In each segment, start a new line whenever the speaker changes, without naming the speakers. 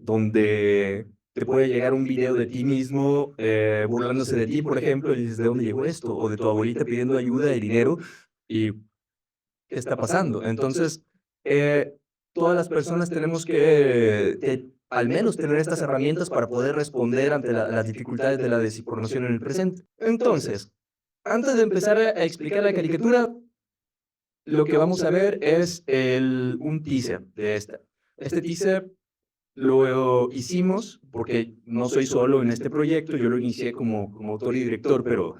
donde te puede llegar un video de ti mismo burlándose de ti, por ejemplo, y dices, ¿de dónde llegó esto? O de tu abuelita pidiendo ayuda y dinero, y ¿qué está pasando? Entonces, eh, todas las personas tenemos que al menos tener estas herramientas para poder responder ante las dificultades de la desinformación en el presente. Entonces, antes de empezar a explicar la caricatura, lo que vamos a ver es un teaser de esta. Este teaser lo hicimos porque no soy solo en este proyecto, yo lo inicié como autor y director, pero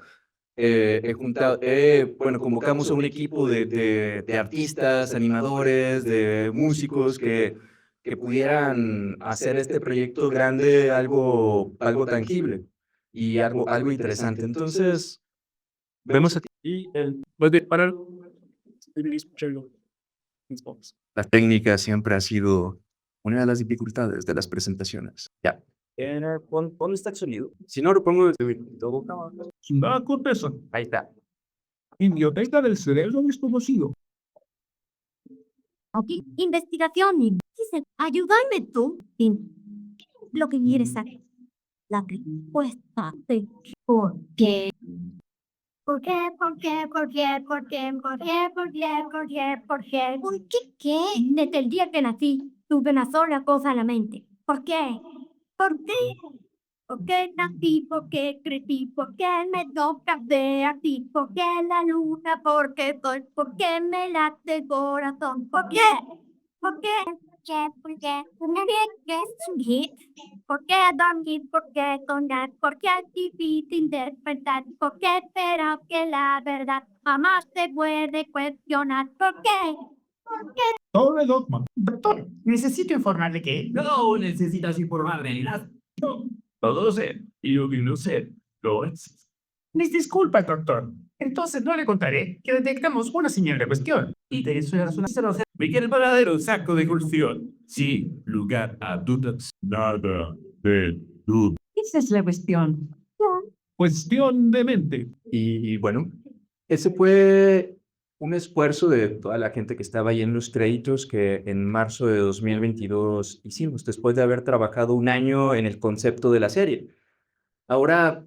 bueno, convocamos a un equipo de artistas, animadores, de músicos que pudieran hacer este proyecto grande algo tangible y algo interesante. Entonces, vemos aquí.
Y para
La técnica siempre ha sido una de las dificultades de las presentaciones. Ya.
¿Dónde está el sonido?
Si no, lo pongo
Nada con eso.
ahí está.
Biblioteca del cerebro desconocido.
Ok, investigación. Dice, ayúdame tú. En lo que quieres saber. La respuesta de por qué. ¿Por qué? ¿Por qué? ¿Por qué? ¿Por qué? ¿Por qué? ¿Por qué? ¿Por qué? ¿Por qué? ¿Por qué qué? Desde el día que nací, tuve una sola cosa en la mente. ¿Por qué? ¿Por qué? ¿Por qué nací? ¿Por qué crecí? ¿Por qué me toca de aquí? ¿Por qué la luna? ¿Por qué soy? ¿Por qué me late el corazón? ¿Por qué? ¿Por qué? ¿Por qué? ¿Por qué es un hit? ¿Por qué dormir? ¿Por qué soñar? ¿Por qué es difícil despertar? ¿Por qué esperar que la verdad jamás se puede cuestionar? ¿Por qué?
Torre Dogma.
Doctor, necesito informarle que
No necesitas informarme ni nada. Yo todo lo sé. Y lo que no sé, lo es.
mis disculpas, doctor. Entonces no le contaré que detectamos una señal de cuestión.
Y de eso era una me quiere el verdadero saco de cuestión. Sin lugar a dudas. Nada de dudas.
Esa es la cuestión.
Cuestión de mente.
Y bueno, ese fue un esfuerzo de toda la gente que estaba ahí en los créditos que en marzo de 2022 hicimos, después de haber trabajado un año en el concepto de la serie. Ahora,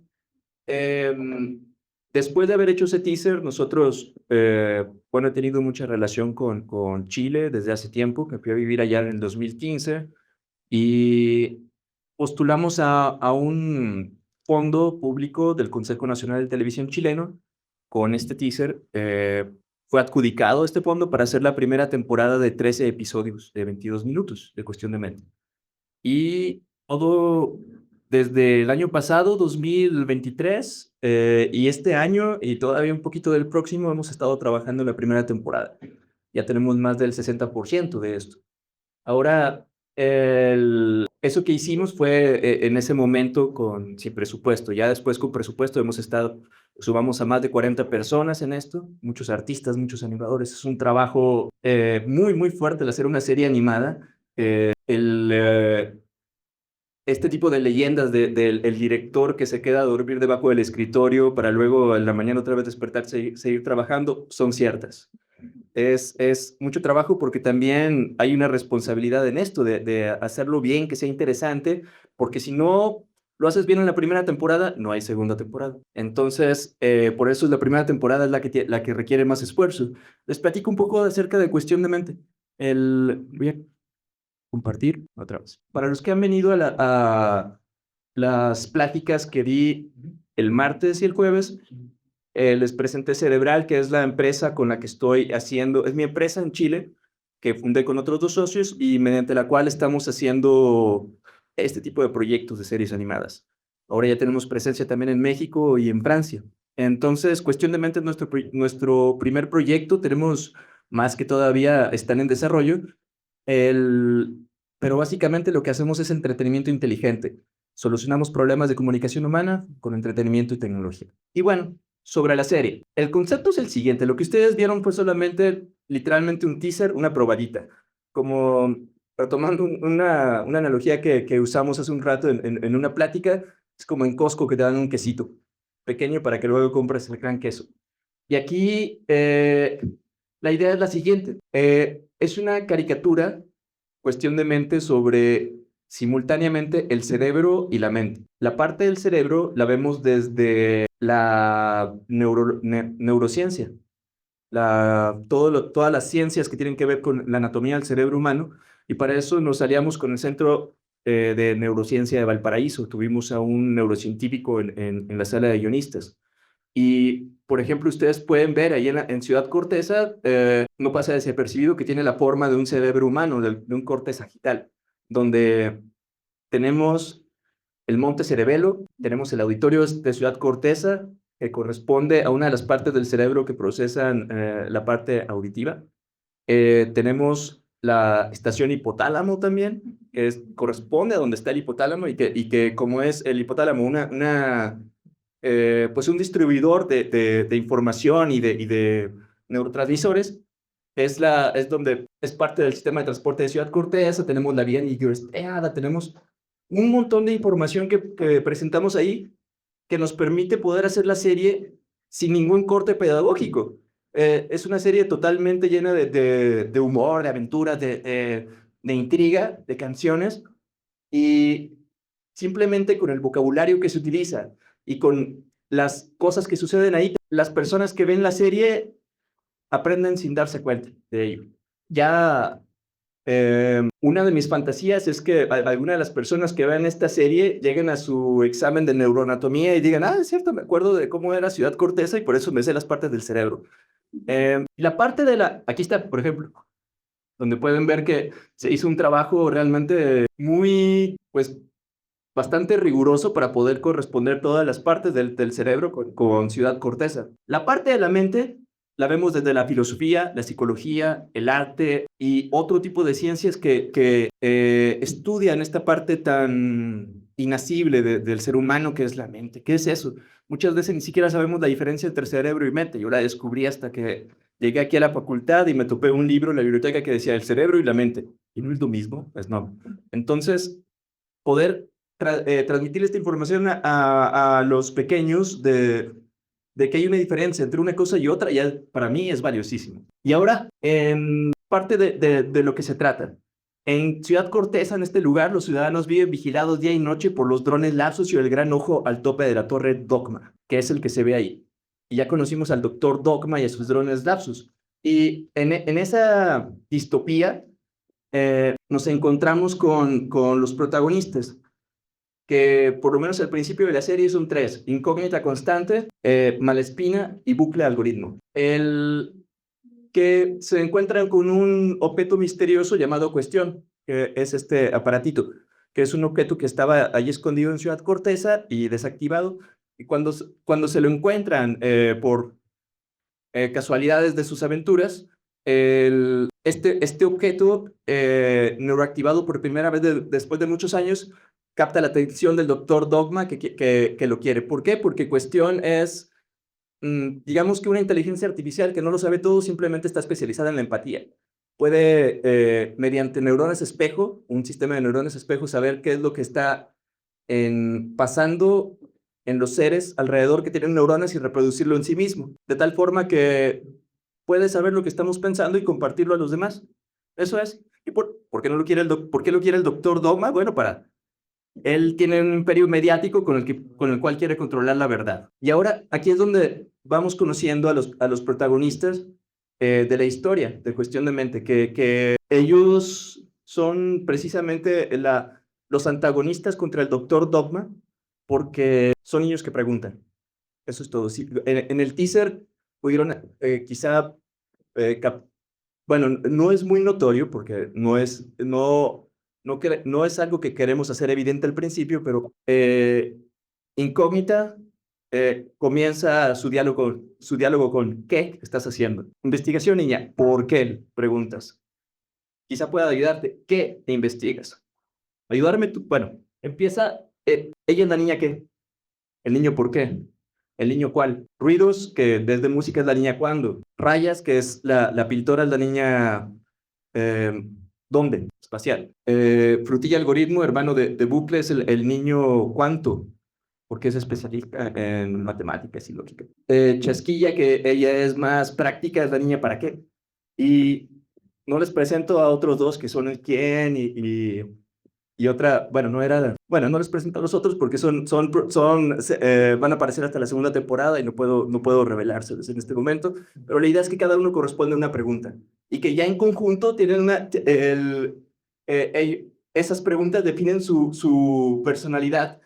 después de haber hecho ese teaser, nosotros, bueno, he tenido mucha relación con Chile desde hace tiempo, que fui a vivir allá en el 2015, y postulamos a un fondo público del Consejo Nacional de Televisión chileno. Con este teaser fue adjudicado este fondo para hacer la primera temporada de 13 episodios de 22 minutos de Cuestión de Mente. Y todo desde el año pasado, 2023, y este año, y todavía un poquito del próximo, hemos estado trabajando en la primera temporada. Ya tenemos más del 60% de esto. Ahora, eso que hicimos fue en ese momento sin presupuesto. Ya después con presupuesto subamos a más de 40 personas en esto, muchos artistas, muchos animadores. Es un trabajo muy, muy fuerte el hacer una serie animada. Este tipo de leyendas del director que se queda a dormir debajo del escritorio para luego en la mañana otra vez despertarse y seguir trabajando, son ciertas. Es mucho trabajo porque también hay una responsabilidad en esto de hacerlo bien, que sea interesante, porque si no lo haces bien en la primera temporada, no hay segunda temporada. Entonces, por eso la primera temporada es la que requiere más esfuerzo. Les platico un poco acerca de Cuestión de Mente. Voy a compartir otra vez. Para los que han venido a las pláticas que di el martes y el jueves, les presenté Cerebral, que es la empresa con la que estoy haciendo, es mi empresa en Chile, que fundé con otros 2 socios y mediante la cual estamos haciendo este tipo de proyectos de series animadas. Ahora ya tenemos presencia también en México y en Francia. Entonces, Cuestión de Mente es nuestro primer proyecto. Tenemos más que todavía están en desarrollo. Pero básicamente lo que hacemos es entretenimiento inteligente. Solucionamos problemas de comunicación humana con entretenimiento y tecnología. Y bueno, sobre la serie. El concepto es el siguiente. Lo que ustedes vieron fue solamente, literalmente, un teaser, una probadita. Como retomando una analogía que usamos hace un rato en una plática, es como en Costco que te dan un quesito pequeño para que luego compres el gran queso. Y aquí la idea es la siguiente. Es una caricatura, Cuestión de Mente, sobre simultáneamente el cerebro y la mente. La parte del cerebro la vemos desde la neurociencia, todas las ciencias que tienen que ver con la anatomía del cerebro humano, y para eso nos aliamos con el Centro de Neurociencia de Valparaíso. Tuvimos a un neurocientífico en la sala de guionistas. Y, por ejemplo, ustedes pueden ver ahí en Ciudad Corteza, no pasa desapercibido que tiene la forma de un cerebro humano, de un corte sagital, donde tenemos el Monte Cerebelo, tenemos el auditorio de Ciudad Corteza, que corresponde a una de las partes del cerebro que procesan la parte auditiva. Tenemos la estación hipotálamo también, que corresponde a donde está el hipotálamo y que como es el hipotálamo pues un distribuidor de información y de neurotransmisores, es donde es parte del sistema de transporte de Ciudad Corteza. Tenemos la vía nigroestriada, tenemos un montón de información que presentamos ahí que nos permite poder hacer la serie sin ningún corte pedagógico. Es una serie totalmente llena de humor, de aventuras, de intriga, de canciones, y simplemente con el vocabulario que se utiliza y con las cosas que suceden ahí, las personas que ven la serie aprenden sin darse cuenta de ello. Ya una de mis fantasías es que alguna de las personas que vean esta serie lleguen a su examen de neuroanatomía y digan, es cierto, me acuerdo de cómo era Ciudad Corteza y por eso me sé las partes del cerebro. La parte aquí está, por ejemplo, donde pueden ver que se hizo un trabajo realmente muy, pues, bastante riguroso para poder corresponder todas las partes del cerebro con Ciudad Corteza. La parte de la mente la vemos desde la filosofía, la psicología, el arte y otro tipo de ciencias que estudian esta parte tan inacible del ser humano que es la mente. ¿Qué es eso? Muchas veces ni siquiera sabemos la diferencia entre cerebro y mente. Yo la descubrí hasta que llegué aquí a la facultad y me topé un libro en la biblioteca que decía el cerebro y la mente. ¿Y no es lo mismo? Pues no. Entonces, poder transmitir esta información a los pequeños de que hay una diferencia entre una cosa y otra, ya para mí es valiosísimo. Y ahora, en parte de lo que se trata. En Ciudad Corteza, en este lugar, los ciudadanos viven vigilados día y noche por los drones Lapsus y el gran ojo al tope de la torre Dogma, que es el que se ve ahí. Y ya conocimos al doctor Dogma y a sus drones Lapsus. Y en esa distopía nos encontramos con los protagonistas, que por lo menos al principio de la serie son tres: incógnita constante, Malespina y bucle algoritmo. El que se encuentran con un objeto misterioso llamado Cuestión, que es este aparatito, que es un objeto que estaba allí escondido en Ciudad Corteza y desactivado, y cuando se lo encuentran por casualidades de sus aventuras, este objeto neuroactivado por primera vez después de muchos años capta la atención del doctor Dogma que lo quiere. ¿Por qué? Porque Cuestión es, digamos que una inteligencia artificial que no lo sabe todo, simplemente está especializada en la empatía. Puede, mediante neuronas espejo, un sistema de neuronas espejo, saber qué es lo que está pasando en los seres alrededor que tienen neuronas y reproducirlo en sí mismo, de tal forma que puede saber lo que estamos pensando y compartirlo a los demás. Eso es. ¿Y por qué no lo quiere por qué lo quiere el doctor Dogma? Bueno, él tiene un imperio mediático con el cual quiere controlar la verdad. Y ahora aquí es donde vamos conociendo a los protagonistas de la historia, de Cuestión de Mente, que ellos son precisamente los antagonistas contra el doctor Dogma, porque son niños que preguntan. Eso es todo. Sí, en el teaser pudieron quizá, bueno, no es muy notorio porque no es algo que queremos hacer evidente al principio, pero Incógnita comienza su diálogo con ¿qué estás haciendo? Investigación, niña. ¿Por qué? Preguntas. Quizá pueda ayudarte. ¿Qué te investigas? Ayudarme tú. Bueno, empieza. Ella es la niña ¿qué? El niño ¿por qué? El niño ¿cuál? Ruidos, que desde música es la niña ¿cuándo? Rayas, que es la pintora, es la niña ¿dónde? Espacial. Frutilla algoritmo, hermano de bucle, es el niño ¿cuánto? Porque es especialista en matemáticas y lógica. Chasquilla, que ella es más práctica, es la niña ¿para qué? Y no les presento a otros dos que son el quién y y otra, bueno, no les presento a los otros porque van a aparecer hasta la segunda temporada y no puedo revelárselos en este momento, pero la idea es que cada uno corresponde a una pregunta y que ya en conjunto tienen esas preguntas definen su personalidad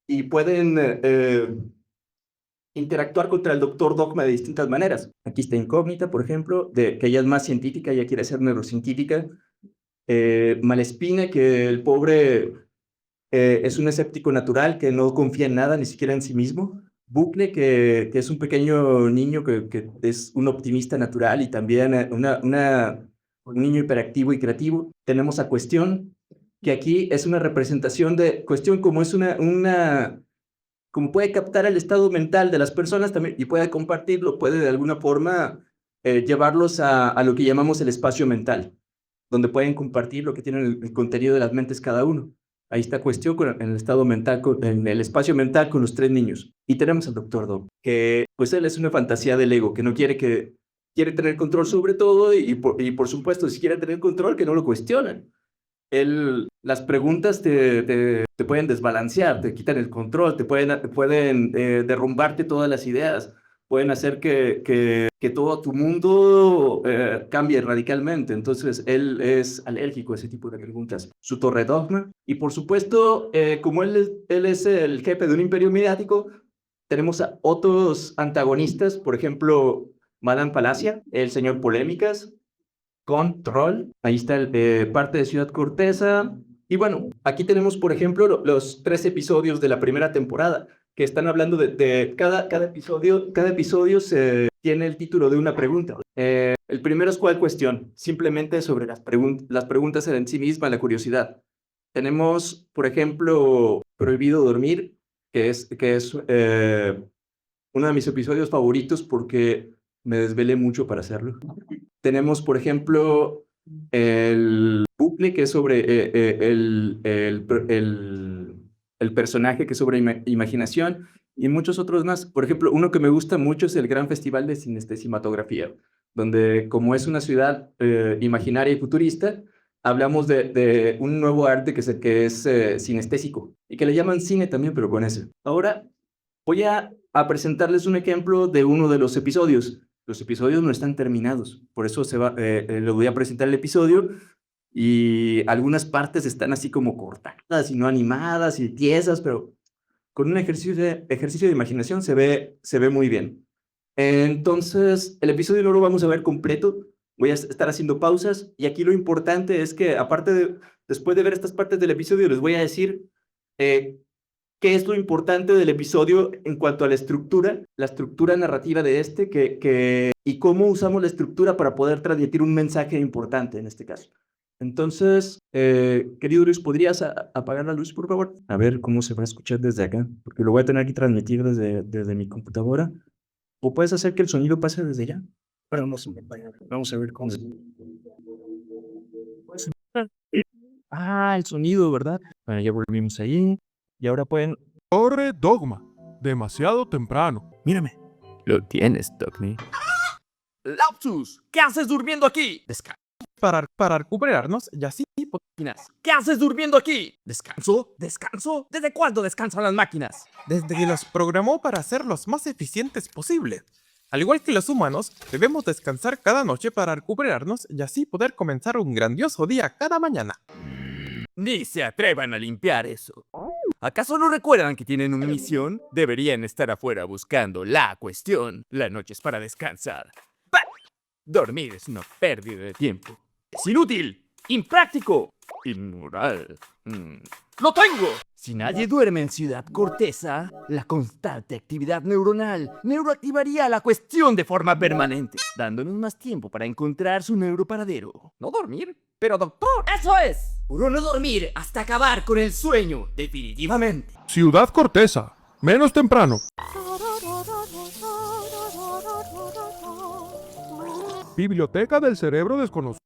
y pueden interactuar contra el Doctor Dogma de distintas maneras. Aquí está Incógnita, por ejemplo, que ella es más científica, ella quiere ser neurocientífica. Malespina, que el pobre es un escéptico natural que no confía en nada, ni siquiera en sí mismo. Bucle, que es un pequeño niño que es un optimista natural y también un niño hiperactivo y creativo. Tenemos a Cuestión, que aquí es una representación de Cuestión como es como puede captar el estado mental de las personas también y puede compartirlo, puede de alguna forma llevarlos a lo que llamamos el espacio mental, donde pueden compartir lo que tienen el contenido de las mentes cada uno. Ahí está Cuestión en el estado mental, en el espacio mental con los 3 niños. Y tenemos al Dr. Dog, que pues él es una fantasía del ego, que no quiere tener control sobre todo y por supuesto, si quiere tener control, que no lo cuestionen. Las preguntas te pueden desbalancear, te quitan el control, te pueden derrumbarte todas las ideas, pueden hacer que todo tu mundo cambie radicalmente. Entonces, él es alérgico a ese tipo de preguntas. Su torre dogma. Y por supuesto, como él es el jefe de un imperio mediático, tenemos a otros antagonistas, por ejemplo, Madame Palacia, el señor Polémicas, Control, ahí está parte de Ciudad Corteza. Y bueno, aquí tenemos, por ejemplo, los 3 episodios de la primera temporada, que están hablando de cada episodio. Cada episodio tiene el título de una pregunta. El primero es ¿cuál cuestión? Simplemente sobre las preguntas en sí misma, la curiosidad. Tenemos, por ejemplo, Prohibido Dormir, que es uno de mis episodios favoritos porque me desvelé mucho para hacerlo. Tenemos, por ejemplo, el bucle, que es sobre el personaje, que es sobre imaginación, y muchos otros más. Por ejemplo, uno que me gusta mucho es el Gran Festival de Cinestesimatografía, donde como es una ciudad imaginaria y futurista, hablamos de un nuevo arte que es sinestésico, y que le llaman cine también, pero con ese. Ahora voy a presentarles un ejemplo de uno de los episodios. Los episodios no están terminados, por eso les voy a presentar el episodio y algunas partes están así como cortadas y no animadas y tiesas, pero con un ejercicio de imaginación se ve muy bien. Entonces, el episodio no lo vamos a ver completo, voy a estar haciendo pausas y aquí lo importante es que después de ver estas partes del episodio les voy a decir qué es lo importante del episodio en cuanto a la estructura narrativa de y cómo usamos la estructura para poder transmitir un mensaje importante en este caso. Entonces, querido Luis, ¿podrías apagar la luz, por favor? A ver cómo se va a escuchar desde acá, porque lo voy a tener que transmitir desde mi computadora. ¿O puedes hacer que el sonido pase desde allá? Bueno, no se me vaya. Vamos a ver cómo. Ah, el sonido, ¿verdad? Bueno, ya volvimos ahí. Y ahora pueden...
Torre Dogma. Demasiado temprano.
Mírame. Lo tienes, Dogme.
Lapsus, ¿qué haces durmiendo aquí? Descanso.
Para recuperarnos y así
¿Qué haces durmiendo aquí? ¿Descanso? ¿Descanso? ¿Desde cuándo descansan las máquinas?
desde que los programó para ser los más eficientes posible. Al igual que los humanos, debemos descansar cada noche para recuperarnos y así poder comenzar un grandioso día cada mañana.
Ni se atrevan a limpiar eso. ¿Acaso no recuerdan que tienen una misión? Deberían estar afuera buscando la cuestión. La noche es para descansar. ¡Bah! Dormir es una pérdida de tiempo. ¡Es inútil! ¡Impráctico! ¡Inmoral! ¡Lo tengo! Si nadie duerme en Ciudad Corteza, la constante actividad neuronal neuroactivaría la cuestión de forma permanente, dándonos más tiempo para encontrar su neuroparadero. ¿No dormir? Pero doctor, ¡eso es! Puro no dormir hasta acabar con el sueño, definitivamente.
Ciudad Corteza. Menos temprano. Biblioteca del cerebro desconocido.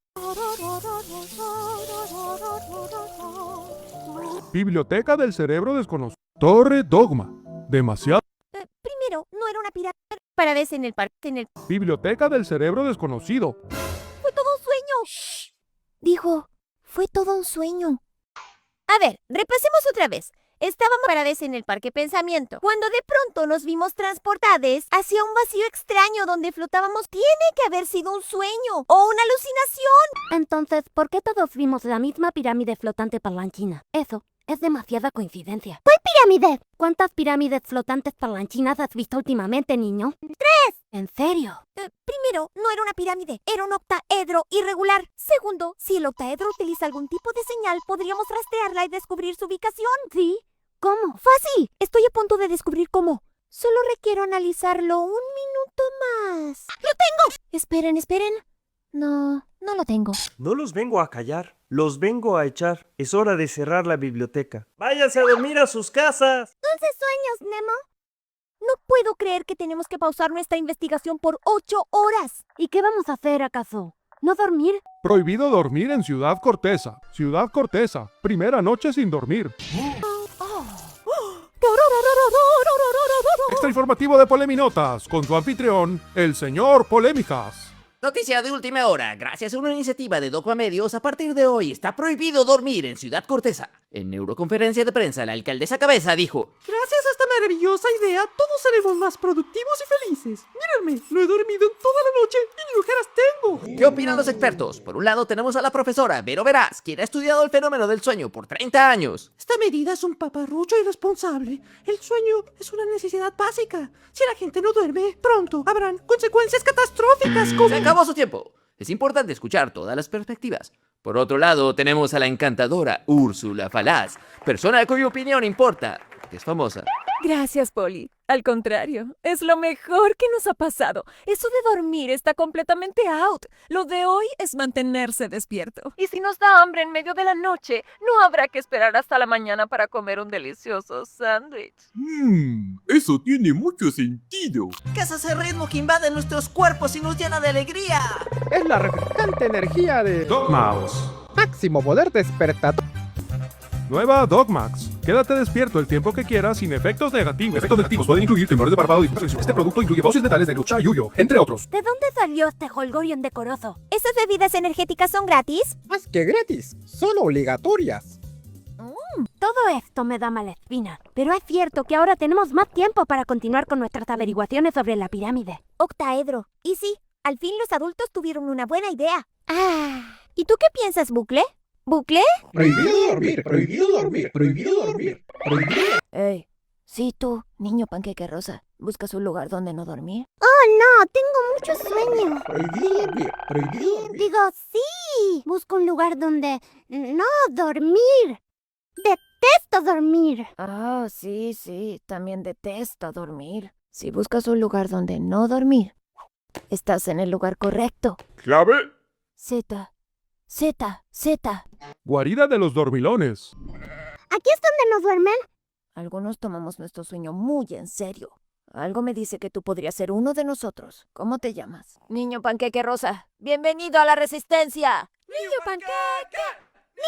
Biblioteca del cerebro desconocido. Torre Dogma. Demasiado.
Primero, no era una pirata. Para vez en el parque,
Biblioteca del cerebro desconocido.
Fue todo un sueño. Dijo, fue todo un sueño.
A ver, repasemos otra vez. Estábamos parados en el Parque Pensamiento, cuando de pronto nos vimos transportados hacia un vacío extraño donde flotábamos. Tiene que haber sido un sueño o una alucinación.
Entonces, ¿por qué todos vimos la misma pirámide flotante parlanchina? Eso es demasiada coincidencia. ¿Cuál pirámide? ¿Cuántas pirámides flotantes parlanchinas has visto últimamente, niño? 3. ¿En serio?
Primero, no era una pirámide, era un octaedro irregular. Segundo, si el octaedro utiliza algún tipo de señal, podríamos rastrearla y descubrir su ubicación.
¿Sí? ¿Cómo?
¡Fácil! Estoy a punto de descubrir cómo. Solo requiero analizarlo un minuto más. ¡Lo tengo! Esperen. No lo tengo.
No los vengo a callar, los vengo a echar. Es hora de cerrar la biblioteca. ¡Váyanse a dormir a sus casas!
Dulces sueños, Nemo.
No puedo creer que tenemos que pausar nuestra investigación por 8 horas.
¿Y qué vamos a hacer, acaso? ¿No dormir?
Prohibido dormir en Ciudad Corteza. Ciudad Corteza. Primera noche sin dormir. Extra informativo de Poleminotas con su anfitrión, el señor Polémicas.
Noticia de última hora. Gracias a una iniciativa de Dogma Medios, a partir de hoy está prohibido dormir en Ciudad Corteza. En neuroconferencia de prensa, la alcaldesa Cabeza dijo:
Gracias a esta maravillosa idea, todos seremos más productivos y felices. Mírenme, no he dormido en toda la noche y ni ojeras tengo.
¿Qué opinan los expertos? Por un lado tenemos a la profesora Vero Veraz, quien ha estudiado el fenómeno del sueño por 30 años.
Esta medida es un paparrucho irresponsable. El sueño es una necesidad básica. Si la gente no duerme, pronto habrán consecuencias catastróficas como...
Se acabó su tiempo. Es importante escuchar todas las perspectivas. Por otro lado, tenemos a la encantadora Úrsula Falaz, persona cuya opinión importa, porque es famosa.
Gracias, Polly. Al contrario, es lo mejor que nos ha pasado. Eso de dormir está completamente out. Lo de hoy es mantenerse despierto. Y si nos da hambre en medio de la noche, no habrá que esperar hasta la mañana para comer un delicioso sándwich.
Eso tiene mucho sentido.
¿Qué es ese ritmo que invade nuestros cuerpos y nos llena de alegría?
Es la refrescante energía de
Dogmaos.
máximo poder despertador.
Nueva Dogmax. Quédate despierto el tiempo que quieras sin efectos negativos. Efectos negativos pueden incluir temblores de párpado y hipertensión. Este producto incluye dosis letales de lucha y yuyo, entre otros.
¿De dónde salió este holgorio indecoroso?
¿Esas bebidas energéticas son gratis?
Más que gratis, son obligatorias.
Todo esto me da mala espina. Pero es cierto que ahora tenemos más tiempo para continuar con nuestras averiguaciones sobre la pirámide.
Octaedro. Y sí, al fin los adultos tuvieron una buena idea. ¿Y tú qué piensas, Bucle? ¿Bucle?
Prohibido dormir, prohibido dormir, prohibido dormir, prohibido.
Ey, sí tú, niño panqueque rosa, ¿buscas un lugar donde no dormir?
¡Oh, no! Tengo mucho sueño.
Prohibido dormir, prohibido dormir.
Digo, sí. Busco un lugar donde no dormir. Detesto dormir.
Ah, sí, también detesto dormir. Si buscas un lugar donde no dormir, estás en el lugar correcto.
¿Clave?
Z.
Guarida de los dormilones.
¿Aquí es donde no duermen?
Algunos tomamos nuestro sueño muy en serio. Algo me dice que tú podrías ser uno de nosotros. ¿Cómo te llamas? Niño panqueque rosa. Bienvenido a la resistencia.
¡Niño panqueque!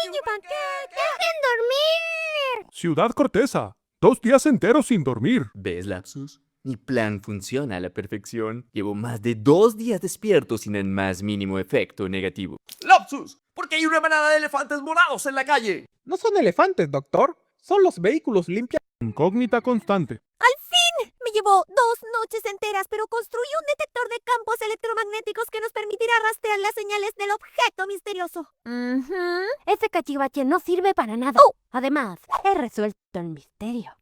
¡Niño panqueque!
¡En dormir!
Ciudad Corteza. 2 días enteros sin dormir.
¿Ves, Lapsus? Mi plan funciona a la perfección. Llevo más de 2 días despierto sin el más mínimo efecto negativo. ¡Lapsus! ¿Por qué hay una manada de elefantes morados en la calle?
No son elefantes, doctor. Son los vehículos limpios.
Incógnita constante.
Me llevó 2 noches enteras, pero construí un detector de campos electromagnéticos que nos permitirá rastrear las señales del objeto misterioso.
Ese cachivache no sirve para nada. Además, he resuelto el misterio.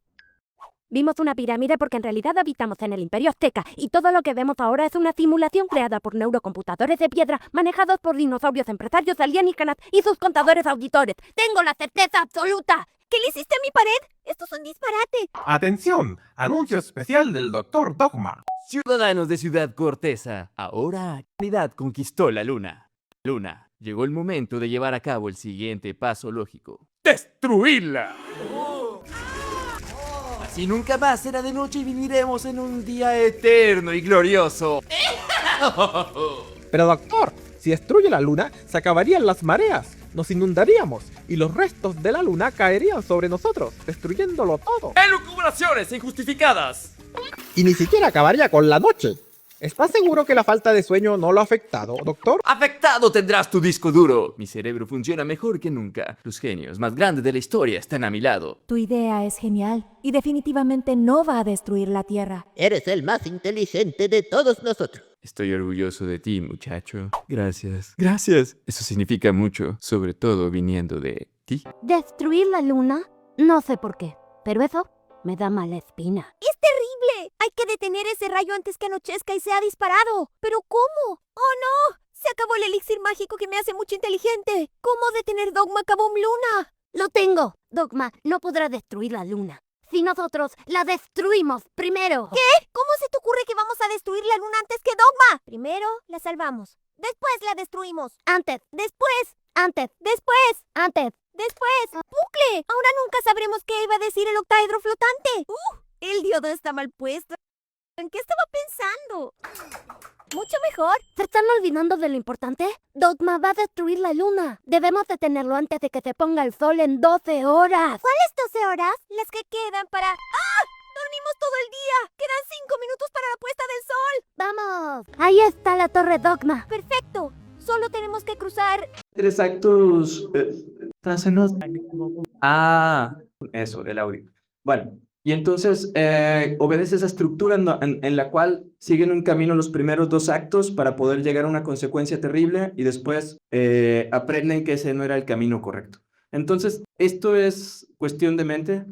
Vimos una pirámide porque en realidad habitamos en el Imperio Azteca y todo lo que vemos ahora es una simulación creada por neurocomputadores de piedra manejados por dinosaurios empresarios alienígenas y sus contadores auditores. ¡Tengo la certeza absoluta!
¿Qué le hiciste a mi pared? ¡Esto es un disparate!
Atención, anuncio especial del Dr. Dogma.
Ciudadanos de Ciudad Corteza, ahora la humanidad conquistó la luna. Luna, llegó el momento de llevar a cabo el siguiente paso lógico. ¡Destruirla! Así nunca más será de noche y viviremos en un día eterno y glorioso.
Pero doctor, si destruye la luna, se acabarían las mareas. Nos inundaríamos y los restos de la luna caerían sobre nosotros, destruyéndolo todo.
¡Elucubraciones injustificadas!
Y ni siquiera acabaría con la noche. ¿Estás seguro que la falta de sueño no lo ha afectado, doctor?
Afectado tendrás tu disco duro. Mi cerebro funciona mejor que nunca. Los genios más grandes de la historia están a mi lado.
Tu idea es genial y definitivamente no va a destruir la Tierra.
Eres el más inteligente de todos nosotros.
Estoy orgulloso de ti, muchacho. Gracias. Gracias. Eso significa mucho, sobre todo viniendo de ti.
¿Destruir la luna? No sé por qué, pero eso me da mala espina.
¡Es terrible! Hay que detener ese rayo antes que anochezca y sea disparado. ¿Pero cómo? ¡Oh, no! Se acabó el elixir mágico que me hace mucho inteligente. ¿Cómo detener Dogma Kaboom Luna?
Lo tengo. Dogma no podrá destruir la luna si nosotros la destruimos primero.
¿Qué? ¿Cómo se te ocurre que vamos a destruir la luna antes que Dogma? Primero la salvamos. Después la destruimos.
Antes,
Después.
antes,
Después.
antes.
Después. ¡Bucle! Ahora nunca sabremos qué iba a decir el octaedro flotante. El diodo está mal puesto. ¿En qué estaba pensando? Mucho mejor.
¿Se están olvidando de lo importante? Dogma va a destruir la luna. Debemos detenerlo antes de que se ponga el sol en 12 horas.
¿Cuáles 12 horas? Las que quedan para... ¡Ah! Dormimos todo el día. Quedan 5 minutos para la puesta del sol.
¡Vamos! Ahí está la torre Dogma.
Perfecto. Solo tenemos que cruzar...
3 actos... eso, el audio. Bueno, y entonces obedece esa estructura en la cual siguen un camino los primeros 2 actos para poder llegar a una consecuencia terrible y después aprenden que ese no era el camino correcto. Entonces, esto es cuestión de mente.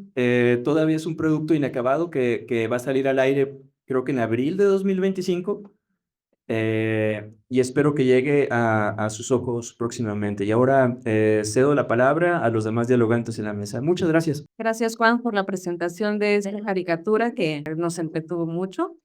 Todavía es un producto inacabado que va a salir al aire, creo que en abril de 2025. Y espero que llegue a sus ojos próximamente. Y ahora cedo la palabra a los demás dialogantes en la mesa. Muchas gracias.
Gracias, Juan, por la presentación de esta caricatura que nos entretuvo mucho.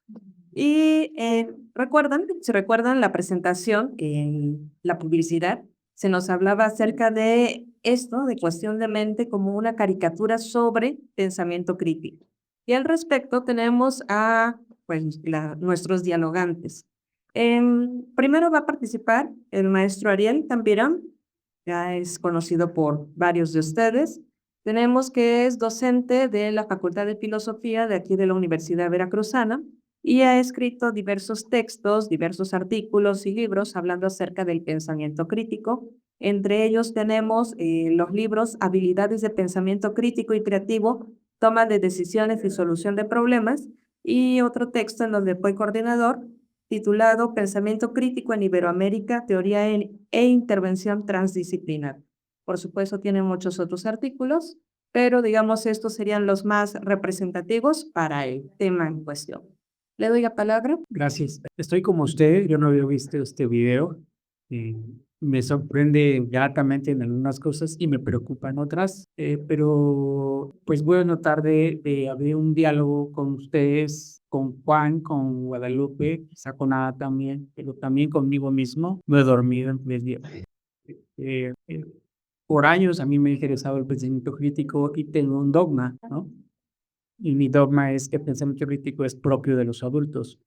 Y si recuerdan la presentación, en la publicidad, se nos hablaba acerca de esto, de cuestión de mente, como una caricatura sobre pensamiento crítico. Y al respecto tenemos a nuestros dialogantes. Primero va a participar el maestro Ariel Tambirán, ya es conocido por varios de ustedes. Tenemos que es docente de la Facultad de Filosofía de aquí de la Universidad Veracruzana y ha escrito diversos textos, diversos artículos y libros hablando acerca del pensamiento crítico. Entre ellos tenemos los libros Habilidades de Pensamiento Crítico y Creativo, Toma de Decisiones y Solución de Problemas, y otro texto en donde fue coordinador, titulado Pensamiento Crítico en Iberoamérica, Teoría e Intervención Transdisciplinar. Por supuesto, tiene muchos otros artículos, pero digamos estos serían los más representativos para el tema en cuestión. Le doy la palabra.
Gracias. Estoy como usted, yo no había visto este video. Me sorprende gratamente en algunas cosas y me preocupa en otras, pero pues voy a notar de haber un diálogo con ustedes, con Juan, con Guadalupe, quizá con Ada también, pero también conmigo mismo. No he dormido en 3 días. Por años a mí me ha interesado el pensamiento crítico y tengo un dogma, ¿no? Y mi dogma es que el pensamiento crítico es propio de los adultos,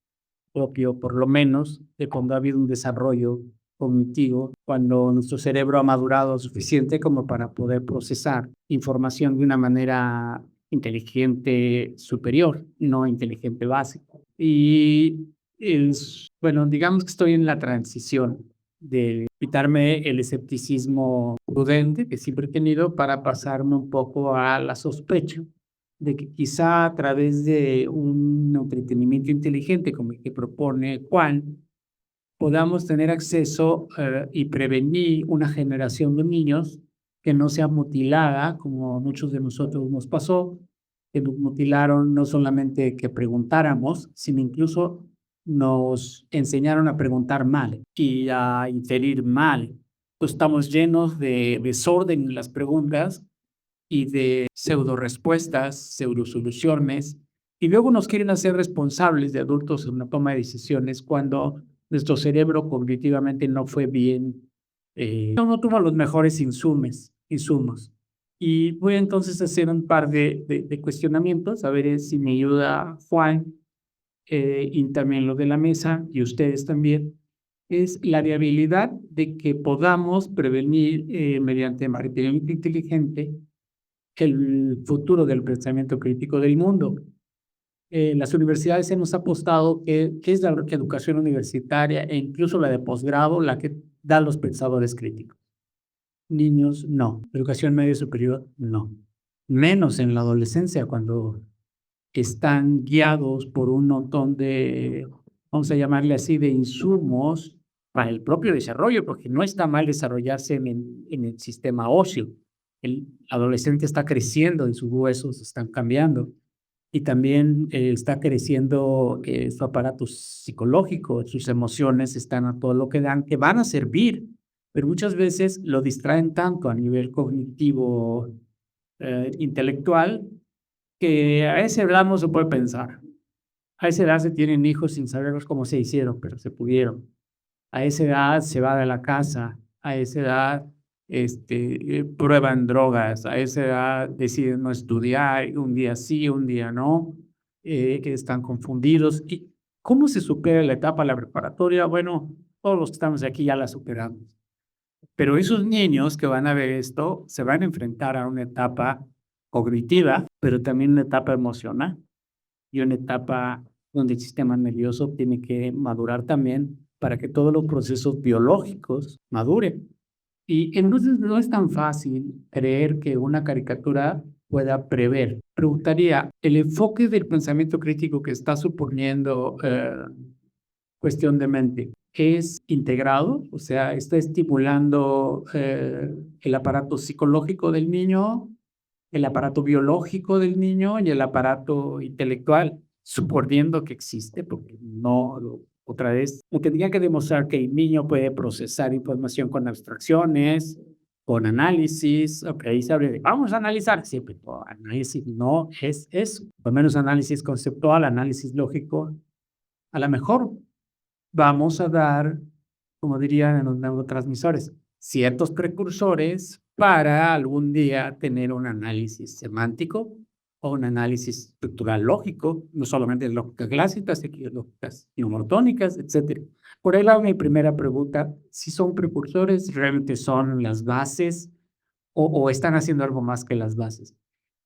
propio por lo menos de cuando ha habido un desarrollo cognitivo, cuando nuestro cerebro ha madurado suficiente como para poder procesar información de una manera inteligente superior, no inteligente básica. Y bueno, digamos que estoy en la transición de quitarme el escepticismo prudente que siempre he tenido para pasarme un poco a la sospecha de que quizá a través de un entretenimiento inteligente como el que propone Juan, podamos tener acceso y prevenir una generación de niños que no sea mutilada, como muchos de nosotros nos pasó, que nos mutilaron no solamente que preguntáramos, sino incluso nos enseñaron a preguntar mal y a inferir mal. Pues estamos llenos de desorden en las preguntas y de pseudo respuestas, pseudo soluciones, y luego nos quieren hacer responsables de adultos en una toma de decisiones cuando nuestro cerebro cognitivamente no fue bien, no tuvo los mejores insumos. Y voy entonces a hacer un par de cuestionamientos, a ver si me ayuda Juan y también lo de la mesa y ustedes también. Es la viabilidad de que podamos prevenir mediante mantenimiento inteligente el futuro del pensamiento crítico del mundo. las universidades hemos apostado que es la educación universitaria e incluso la de posgrado la que da los pensadores críticos. Niños, no. Educación media superior, no. Menos en la adolescencia, cuando están guiados por un montón de, vamos a llamarle así, de insumos para el propio desarrollo, porque no está mal desarrollarse en el sistema óseo. El adolescente está creciendo y sus huesos están cambiando. Y también está creciendo su aparato psicológico, sus emociones están a todo lo que dan, que van a servir, pero muchas veces lo distraen tanto a nivel cognitivo, intelectual, que a esa edad no se puede pensar. A esa edad se tienen hijos sin saber cómo se hicieron, pero se pudieron. A esa edad se va de la casa, a esa edad prueban drogas, a esa edad deciden no estudiar, un día sí, un día no, que están confundidos. ¿Y cómo se supera la etapa de la preparatoria? Bueno, todos los que estamos aquí ya la superamos. Pero esos niños que van a ver esto se van a enfrentar a una etapa cognitiva, pero también una etapa emocional y una etapa donde el sistema nervioso tiene que madurar también para que todos los procesos biológicos maduren. Y entonces no es tan fácil creer que una caricatura pueda prever. Preguntaría, ¿el enfoque del pensamiento crítico que está suponiendo cuestión de mente es integrado? O sea, ¿está estimulando el aparato psicológico del niño, el aparato biológico del niño y el aparato intelectual, suponiendo que existe? Porque no... Otra vez, tendría que demostrar que el niño puede procesar información con abstracciones, con análisis. Ok, vamos a analizar. Siempre, análisis no es eso. Por lo menos análisis conceptual, análisis lógico. A lo mejor vamos a dar, como dirían en los neurotransmisores, ciertos precursores para algún día tener un análisis semántico o un análisis estructural lógico, no solamente de lógica clásica, sino de lógicas neumortónicas, etc. Por ahí la mi primera pregunta, si son precursores, realmente son las bases o están haciendo algo más que las bases.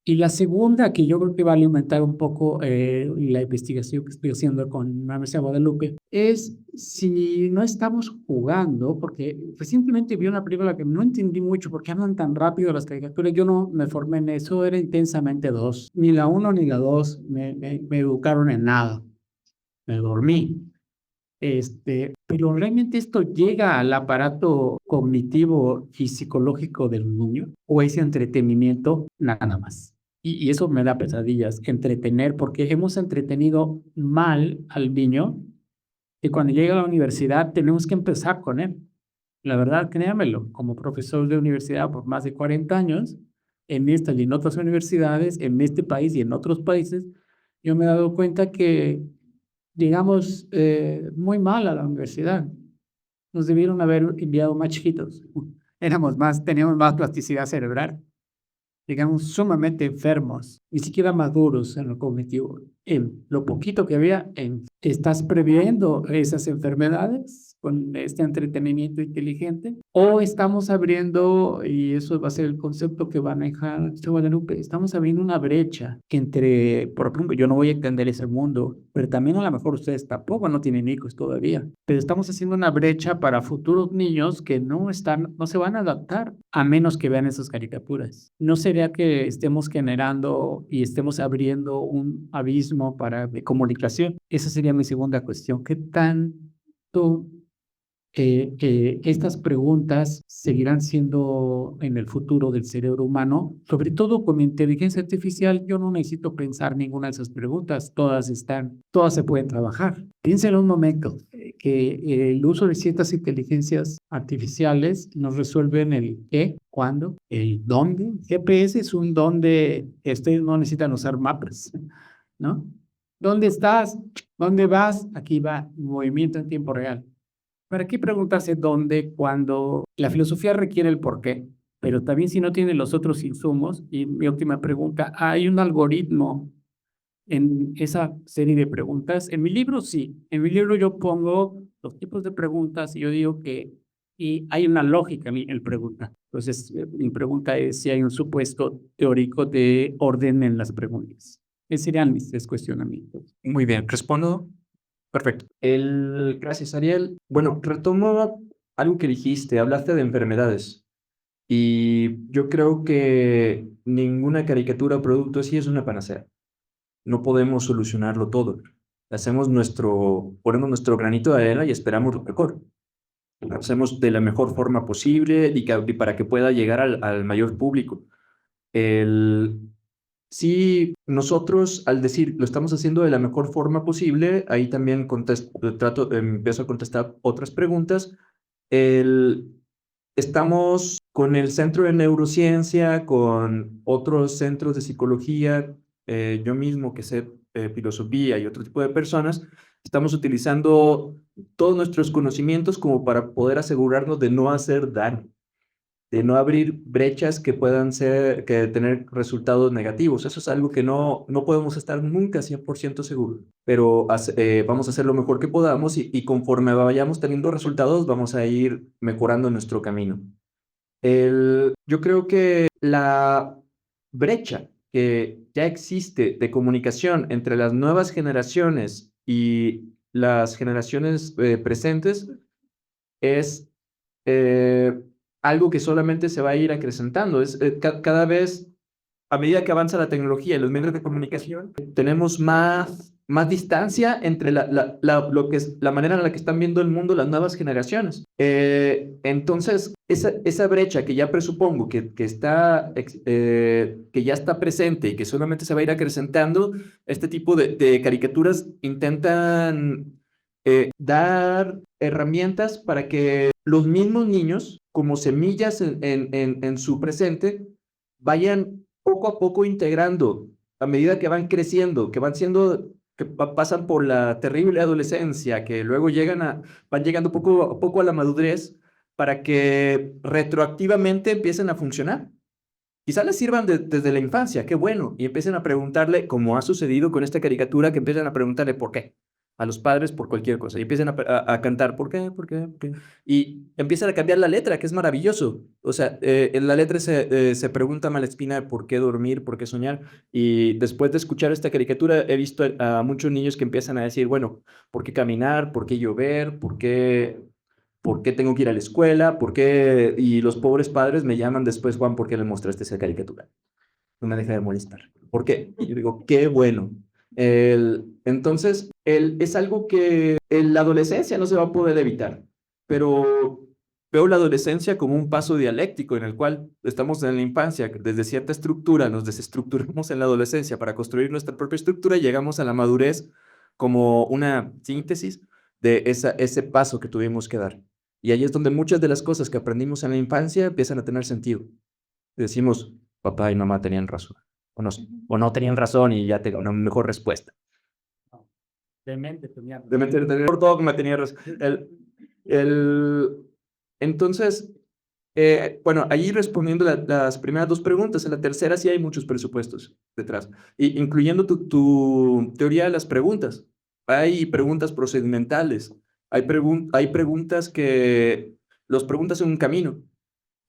Y la segunda, que yo creo que va a alimentar un poco la investigación que estoy haciendo con la Universidad de Guadalupe, es si no estamos jugando, porque recientemente vi una película que no entendí mucho porque hablan tan rápido las caricaturas. Yo no me formé en eso, era Intensamente 2. Ni la 1 ni la 2 me educaron en nada. Me dormí. Pero realmente esto llega al aparato cognitivo y psicológico del niño, o ese entretenimiento nada más. Y eso me da pesadillas, entretener, porque hemos entretenido mal al niño y cuando llega a la universidad tenemos que empezar con él. La verdad, créamelo, como profesor de universidad por más de 40 años, en esta y en otras universidades, en este país y en otros países, yo me he dado cuenta que llegamos muy mal a la universidad. Nos debieron haber enviado más chiquitos. Teníamos más plasticidad cerebral. Llegamos sumamente enfermos, ni siquiera maduros en lo cognitivo. En lo poquito que había, ¿estás previendo esas enfermedades con este entretenimiento inteligente? ¿O estamos abriendo, y eso va a ser el concepto que va a manejar Guadalupe, estamos abriendo una brecha que entre, por ejemplo, yo no voy a entender ese mundo, pero también a lo mejor ustedes tampoco, no tienen hijos todavía, pero estamos haciendo una brecha para futuros niños que no se van a adaptar a menos que vean esas caricaturas. ¿No sería que estemos generando y estemos abriendo un abismo de comunicación? Esa sería mi segunda cuestión. ¿Qué tanto estas preguntas seguirán siendo en el futuro del cerebro humano? Sobre todo con inteligencia artificial, yo no necesito pensar ninguna de esas preguntas. Todas se pueden trabajar. Piénsenlo un momento, que el uso de ciertas inteligencias artificiales nos resuelven el qué, cuándo, el dónde. GPS es un dónde ustedes no necesitan usar mapas, ¿no? ¿Dónde estás? ¿Dónde vas? Aquí va, movimiento en tiempo real. ¿Para qué preguntarse dónde, cuándo? La filosofía requiere el por qué, pero también si no tiene los otros insumos, y mi última pregunta, ¿hay un algoritmo en esa serie de preguntas? En mi libro sí, en mi libro yo pongo los tipos de preguntas y yo digo que hay una lógica en el pregunta. Entonces, mi pregunta es si hay un supuesto teórico de orden en las preguntas. Esos serían mis 3 cuestionamientos.
Muy bien, respondo. Perfecto. Gracias, Ariel. Bueno, retomo algo que dijiste, hablaste de enfermedades. Y yo creo que ninguna caricatura o producto así es una panacea. No podemos solucionarlo todo. Ponemos nuestro granito de arena y esperamos lo mejor. Lo hacemos de la mejor forma posible y para que pueda llegar al mayor público. Sí, nosotros al decir lo estamos haciendo de la mejor forma posible, ahí también empiezo a contestar otras preguntas. Estamos con el Centro de Neurociencia, con otros centros de psicología, yo mismo que sé filosofía y otro tipo de personas, estamos utilizando todos nuestros conocimientos como para poder asegurarnos de no hacer daño, de no abrir brechas que puedan tener resultados negativos. Eso es algo que no podemos estar nunca 100% seguros, pero vamos a hacer lo mejor que podamos y conforme vayamos teniendo resultados, vamos a ir mejorando nuestro camino. Yo creo que la brecha que ya existe de comunicación entre las nuevas generaciones y las generaciones presentes es algo que solamente se va a ir acrecentando. Cada vez, a medida que avanza la tecnología y los medios de comunicación, tenemos más distancia entre la manera en la que están viendo el mundo las nuevas generaciones. Entonces, esa brecha que ya presupongo que ya está presente y que solamente se va a ir acrecentando, este tipo de caricaturas intentan dar herramientas para que los mismos niños, como semillas en su presente, vayan poco a poco integrando a medida que van creciendo, pasan por la terrible adolescencia, que luego van llegando poco a poco a la madurez para que retroactivamente empiecen a funcionar. Quizás les sirvan desde la infancia, qué bueno, y empiecen a preguntarle, como ha sucedido con esta caricatura, que empiezan a preguntarle por qué a los padres por cualquier cosa, y empiezan a cantar, ¿por qué? ¿Por qué? ¿Por qué? Y empiezan a cambiar la letra, que es maravilloso. O sea, en la letra se pregunta Malespina por qué dormir, por qué soñar, y después de escuchar esta caricatura he visto a muchos niños que empiezan a decir, bueno, ¿por qué caminar? ¿Por qué llover? ¿Por qué tengo que ir a la escuela? ¿Por qué? Y los pobres padres me llaman después, Juan, ¿por qué le mostraste esa caricatura? No me deja de molestar. ¿Por qué? Y yo digo, qué bueno. Entonces, es algo que en la adolescencia no se va a poder evitar, pero veo la adolescencia como un paso dialéctico en el cual estamos en la infancia, desde cierta estructura, nos desestructuramos en la adolescencia para construir nuestra propia estructura y llegamos a la madurez como una síntesis de ese paso que tuvimos que dar. Y ahí es donde muchas de las cosas que aprendimos en la infancia empiezan a tener sentido. Decimos, papá y mamá tenían razón. O no tenían razón y ya tengo una mejor respuesta.
Demente tenía razón.
Demente dogma tenía razón. Entonces, bueno, ahí respondiendo las primeras 2 preguntas, en la tercera sí hay muchos presupuestos detrás, incluyendo tu teoría de las preguntas. Hay preguntas procedimentales, hay preguntas que los preguntas en un camino.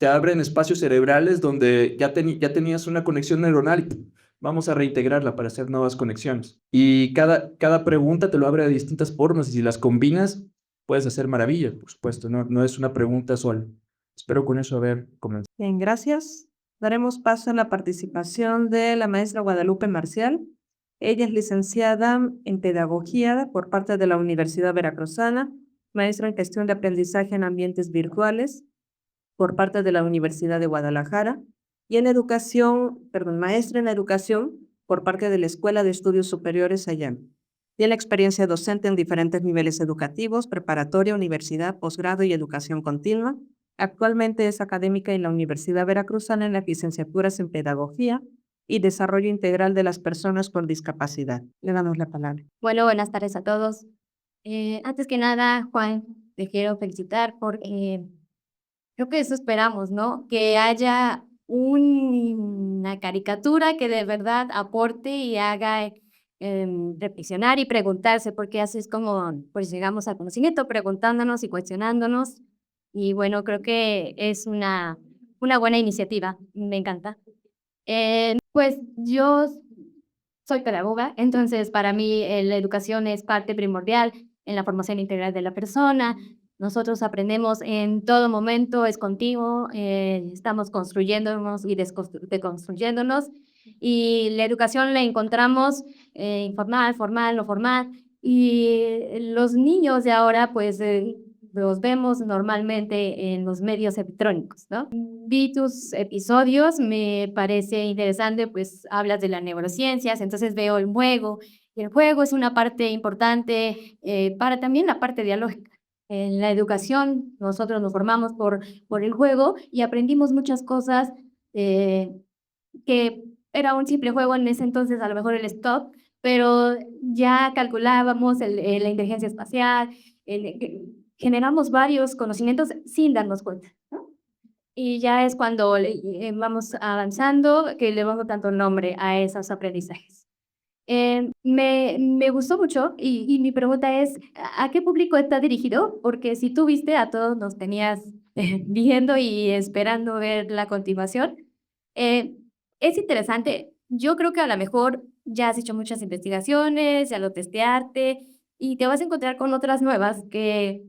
Te abren espacios cerebrales donde ya tenías una conexión neuronal y vamos a reintegrarla para hacer nuevas conexiones. Y cada pregunta te lo abre de distintas formas y si las combinas, puedes hacer maravillas, por supuesto. No es una pregunta sola. Espero con eso haber comenzado.
Bien, gracias. Daremos paso a la participación de la maestra Guadalupe Marcial. Ella es licenciada en Pedagogía por parte de la Universidad Veracruzana, maestra en Gestión de Aprendizaje en Ambientes Virtuales por parte de la Universidad de Guadalajara y maestra en Educación por parte de la Escuela de Estudios Superiores Ayam. Tiene experiencia docente en diferentes niveles educativos, preparatoria, universidad, posgrado y educación continua. Actualmente es académica en la Universidad Veracruzana en las licenciaturas en Pedagogía y Desarrollo Integral de las Personas con Discapacidad. Le damos la palabra.
Bueno, buenas tardes a todos. Antes que nada, Juan, te quiero felicitar porque creo que eso esperamos, ¿no? Que haya una caricatura que de verdad aporte y haga reflexionar y preguntarse, porque así es como pues llegamos al conocimiento, preguntándonos y cuestionándonos. Y bueno, creo que es una buena iniciativa, me encanta. Pues yo soy pedagoga, entonces para mí la educación es parte primordial en la formación integral de la persona. Nosotros aprendemos en todo momento, es continuo, estamos construyéndonos y deconstruyéndonos. Y la educación la encontramos informal, formal, no formal. Y los niños de ahora, pues, los vemos normalmente en los medios electrónicos, ¿no? Vi tus episodios, me parece interesante, pues hablas de las neurociencias, entonces veo el juego. Y el juego es una parte importante para también la parte dialógica. En la educación nosotros nos formamos por el juego y aprendimos muchas cosas que era un simple juego en ese entonces, a lo mejor el stop, pero ya calculábamos la inteligencia espacial, generamos varios conocimientos sin darnos cuenta, ¿no? Y ya es cuando vamos avanzando que le damos tanto nombre a esos aprendizajes. Me gustó mucho y mi pregunta es, ¿a qué público está dirigido? Porque si tú viste, a todos nos tenías viendo y esperando ver la continuación. Es interesante. Yo creo que a lo mejor ya has hecho muchas investigaciones, ya lo testeaste y te vas a encontrar con otras nuevas que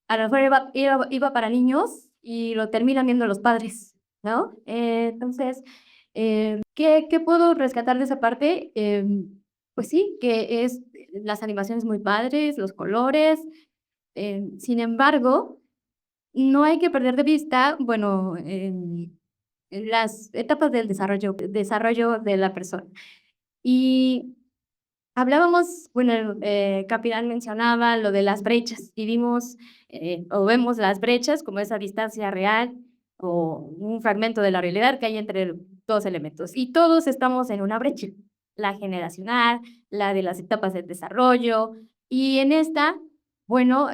a lo mejor iba para niños y lo terminan viendo los padres, ¿no? Entonces, ¿qué puedo rescatar de esa parte? Pues sí, que es las animaciones muy padres, los colores. Sin embargo, no hay que perder de vista, bueno, en las etapas del desarrollo de la persona. Y hablábamos, bueno, Capirán mencionaba lo de las brechas y vimos o vemos las brechas como esa distancia real o un fragmento de la realidad que hay entre dos elementos. Y todos estamos en una brecha, la generacional, la de las etapas del desarrollo. Y en esta, bueno,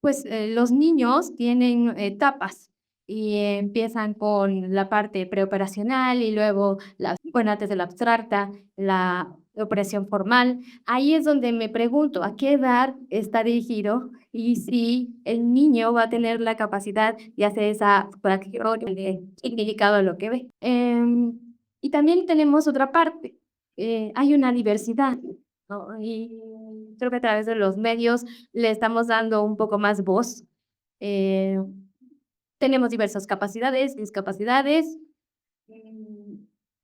pues los niños tienen etapas y empiezan con la parte preoperacional y luego, bueno, antes de la abstracta, la operación formal. Ahí es donde me pregunto a qué edad está dirigido y si el niño va a tener la capacidad de hacer esa de significado de lo que ve. Y también tenemos otra parte, hay una diversidad, ¿no? Y creo que a través de los medios le estamos dando un poco más voz. Tenemos diversas capacidades, discapacidades.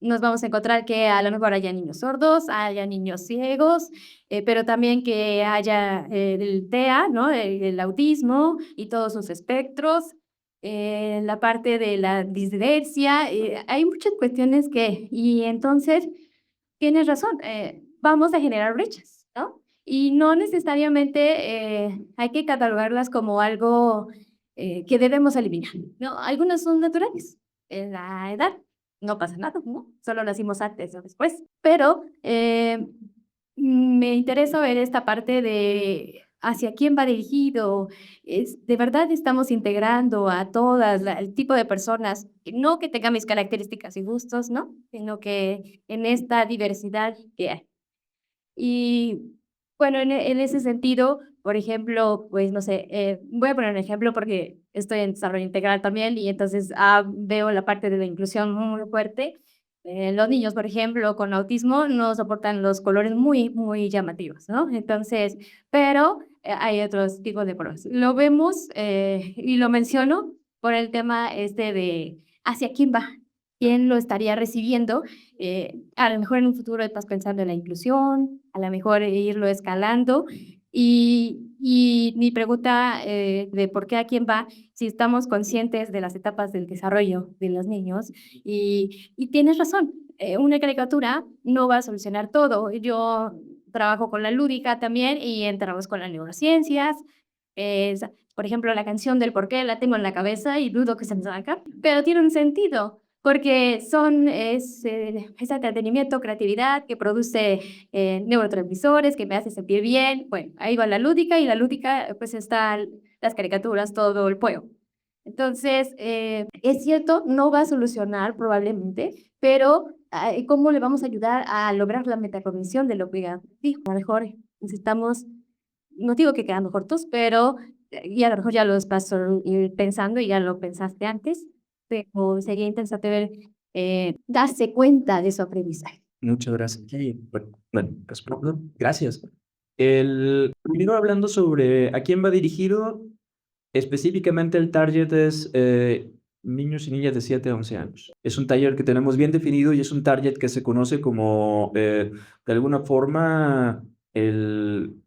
Nos vamos a encontrar que a lo mejor haya niños sordos, haya niños ciegos, pero también que haya el TEA, ¿no? El autismo y todos sus espectros. La parte de la dislexia, hay muchas cuestiones y entonces tienes razón, vamos a generar brechas, ¿no? Y no necesariamente hay que catalogarlas como algo que debemos eliminar, ¿no? Algunas son naturales, en la edad no pasa nada, ¿no? Solo nacimos antes o después, pero me interesa ver esta parte de hacia quién va dirigido. De verdad estamos integrando a todas el tipo de personas, no que tengan mis características y gustos, ¿no? Sino que en esta diversidad que hay. Y bueno, en ese sentido, por ejemplo, pues no sé, voy a poner un ejemplo porque estoy en desarrollo integral también y entonces veo la parte de la inclusión muy fuerte. Los niños, por ejemplo, con autismo no soportan los colores muy, muy llamativos, ¿no? Entonces, pero hay otros tipos de colores. Lo vemos y lo menciono por el tema de hacia quién va, quién lo estaría recibiendo. A lo mejor en un futuro estás pensando en la inclusión, a lo mejor irlo escalando. Y mi pregunta de por qué a quién va, si estamos conscientes de las etapas del desarrollo de los niños. Y tienes razón, una caricatura no va a solucionar todo. Yo trabajo con la lúdica también y entramos con las neurociencias. Por ejemplo, la canción del por qué la tengo en la cabeza y dudo que se me saca, pero tiene un sentido. Porque es entretenimiento, creatividad que produce neurotransmisores, que me hace sentir bien. Bueno, ahí va la lúdica y la lúdica pues están las caricaturas, todo el juego. Entonces, es cierto, no va a solucionar pero ¿cómo le vamos a ayudar a lograr la metacognición de lo que dijo? A lo mejor necesitamos, no digo que quedando cortos, pero y a lo mejor ya lo estás pensando y ya lo pensaste antes. Pero sería interesante ver, darse cuenta de su aprendizaje.
Muchas gracias. Sí, bueno, pues, gracias. Primero hablando sobre a quién va dirigido, específicamente el target es niños y niñas de 7 a 11 años. Es un taller que tenemos bien definido y es un target que se conoce como, de alguna forma, el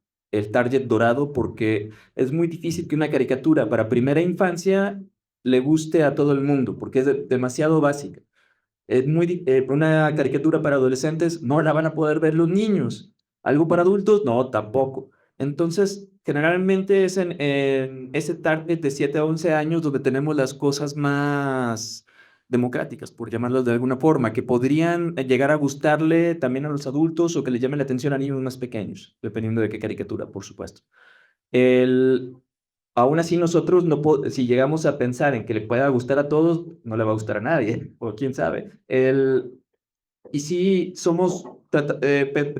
target dorado, porque es muy difícil que una caricatura para primera infancia le guste a todo el mundo, porque es demasiado básica. Una caricatura para adolescentes no la van a poder ver los niños. Algo para adultos, no, tampoco. Entonces, generalmente es en ese target de 7 a 11 años donde tenemos las cosas más democráticas, por llamarlo de alguna forma, que podrían llegar a gustarle también a los adultos o que le llamen la atención a niños más pequeños, dependiendo de qué caricatura, por supuesto. Aún así, nosotros, si llegamos a pensar en que le pueda gustar a todos, no le va a gustar a nadie, o quién sabe. Y si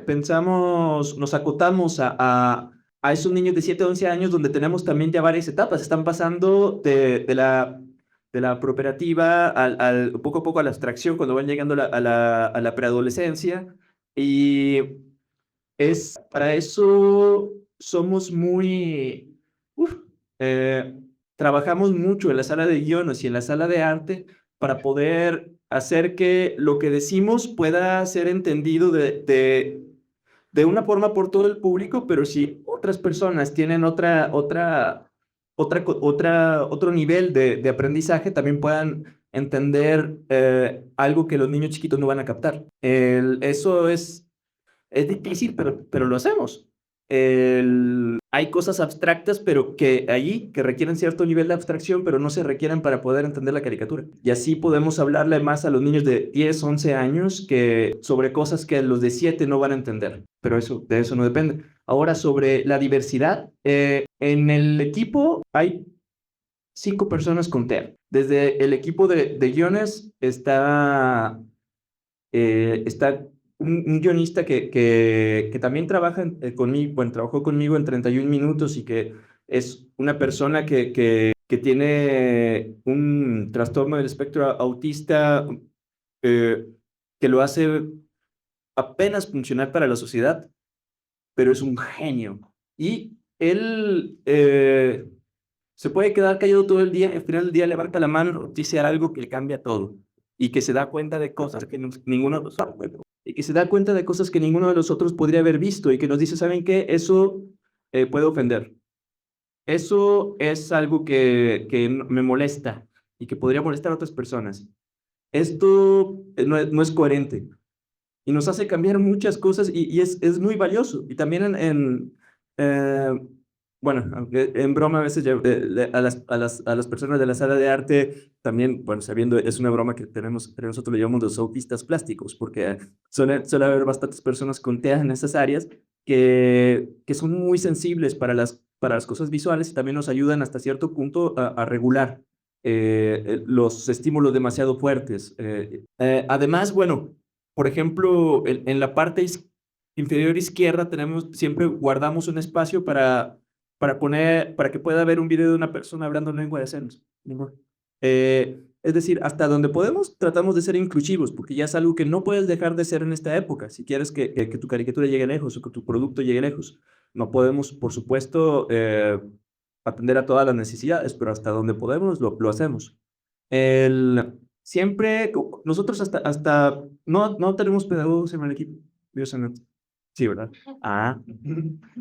pensamos, nos acotamos a esos niños de 7 a 11 años donde tenemos también ya varias etapas. Están pasando de la preoperativa poco a poco a la abstracción cuando van llegando a la preadolescencia. Y para eso somos muy... trabajamos mucho en la sala de guiones y en la sala de arte para poder hacer que lo que decimos pueda ser entendido de una forma por todo el público, pero si otras personas tienen otro nivel de aprendizaje, también puedan entender algo que los niños chiquitos no van a captar. Eso es difícil, pero lo hacemos. Hay cosas abstractas, pero que requieren cierto nivel de abstracción, pero no se requieren para poder entender la caricatura. Y así podemos hablarle más a los niños de 10, 11 años sobre cosas que los de 7 no van a entender. Pero de eso no depende. Ahora, sobre la diversidad, en el equipo hay 5 personas con TEA. Desde el equipo de guiones está un guionista que también trabaja conmigo, bueno, trabajó conmigo en 31 minutos y que es una persona que tiene un trastorno del espectro autista que lo hace apenas funcionar para la sociedad, pero es un genio. Y él se puede quedar callado todo el día, al final del día levanta la mano, dice algo que le cambia todo y que se da cuenta de cosas que ninguno de nosotros y que se da cuenta de cosas que ninguno de los otros podría haber visto y que nos dice, ¿saben qué? Eso puede ofender. Eso es algo que me molesta y que podría molestar a otras personas. Esto no es coherente y nos hace cambiar muchas cosas y es muy valioso. Y también bueno, en broma a veces a las personas de la sala de arte también, bueno, sabiendo, es una broma que nosotros le llamamos los autistas plásticos, porque suele haber bastantes personas con TEA en esas áreas que son muy sensibles para las cosas visuales y también nos ayudan hasta cierto punto a regular los estímulos demasiado fuertes. Además, bueno, por ejemplo, en la parte inferior izquierda siempre guardamos un espacio para que pueda ver un video de una persona hablando en lengua de señas. Es decir, hasta donde podemos, tratamos de ser inclusivos, porque ya es algo que no puedes dejar de ser en esta época, si quieres que tu caricatura llegue lejos o que tu producto llegue lejos. No podemos, por supuesto, atender a todas las necesidades, pero hasta donde podemos, lo hacemos. Siempre, nosotros hasta no tenemos pedagogos en el equipo. Dios mío. Sí, ¿verdad?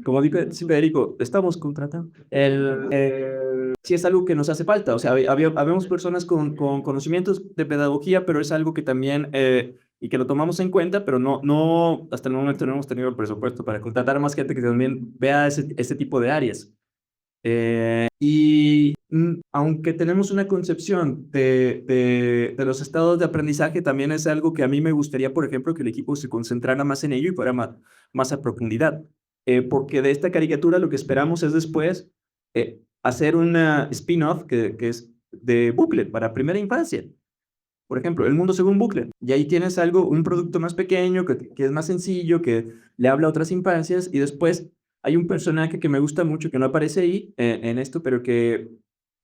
Como dice Federico, estamos contratando. Sí es algo que nos hace falta. O sea, habemos personas con conocimientos de pedagogía, pero es algo que también, y que lo tomamos en cuenta, pero no hasta el momento no hemos tenido el presupuesto para contratar a más gente que también vea ese tipo de áreas. Aunque tenemos una concepción de los estados de aprendizaje, también es algo que a mí me gustaría, por ejemplo, que el equipo se concentrara más en ello y fuera más a profundidad. Porque de esta caricatura lo que esperamos es después hacer una spin-off que es de Booklet para primera infancia. Por ejemplo, El Mundo Según Booklet. Y ahí tienes un producto más pequeño, que es más sencillo, que le habla a otras infancias, y después hay un personaje que me gusta mucho, que no aparece ahí en esto, pero que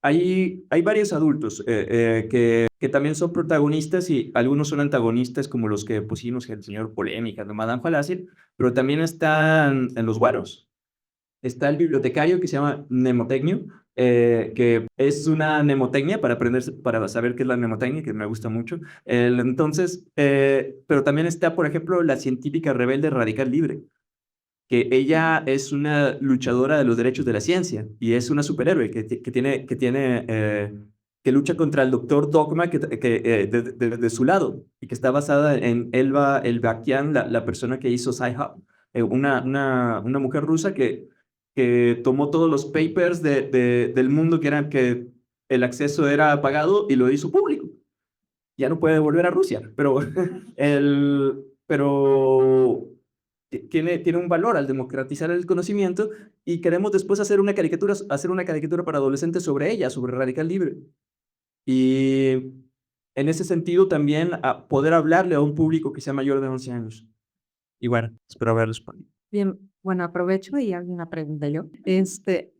hay varios adultos que también son protagonistas y algunos son antagonistas, como los que pusimos, el señor Polémica, de Madame Falacia, pero también están en los buenos. Está el bibliotecario que se llama mnemotecnio, que es una mnemotecnia para aprender, para saber qué es la mnemotecnia, que me gusta mucho. Pero también está, por ejemplo, la científica rebelde radical libre, que ella es una luchadora de los derechos de la ciencia y es una superhéroe que lucha contra el doctor Dogma de su lado y que está basada en Elva Elbakian, la persona que hizo Sci-Hub, una mujer rusa que tomó todos los papers del mundo que eran que el acceso era pagado y lo hizo público. Ya no puede volver a Rusia, pero tiene un valor al democratizar el conocimiento y queremos después hacer una caricatura para adolescentes sobre ella, sobre Radical Libre. Y en ese sentido también a poder hablarle a un público que sea mayor de 11 años. Y bueno, espero haber respondido.
Bien, bueno, aprovecho y hago una pregunta yo.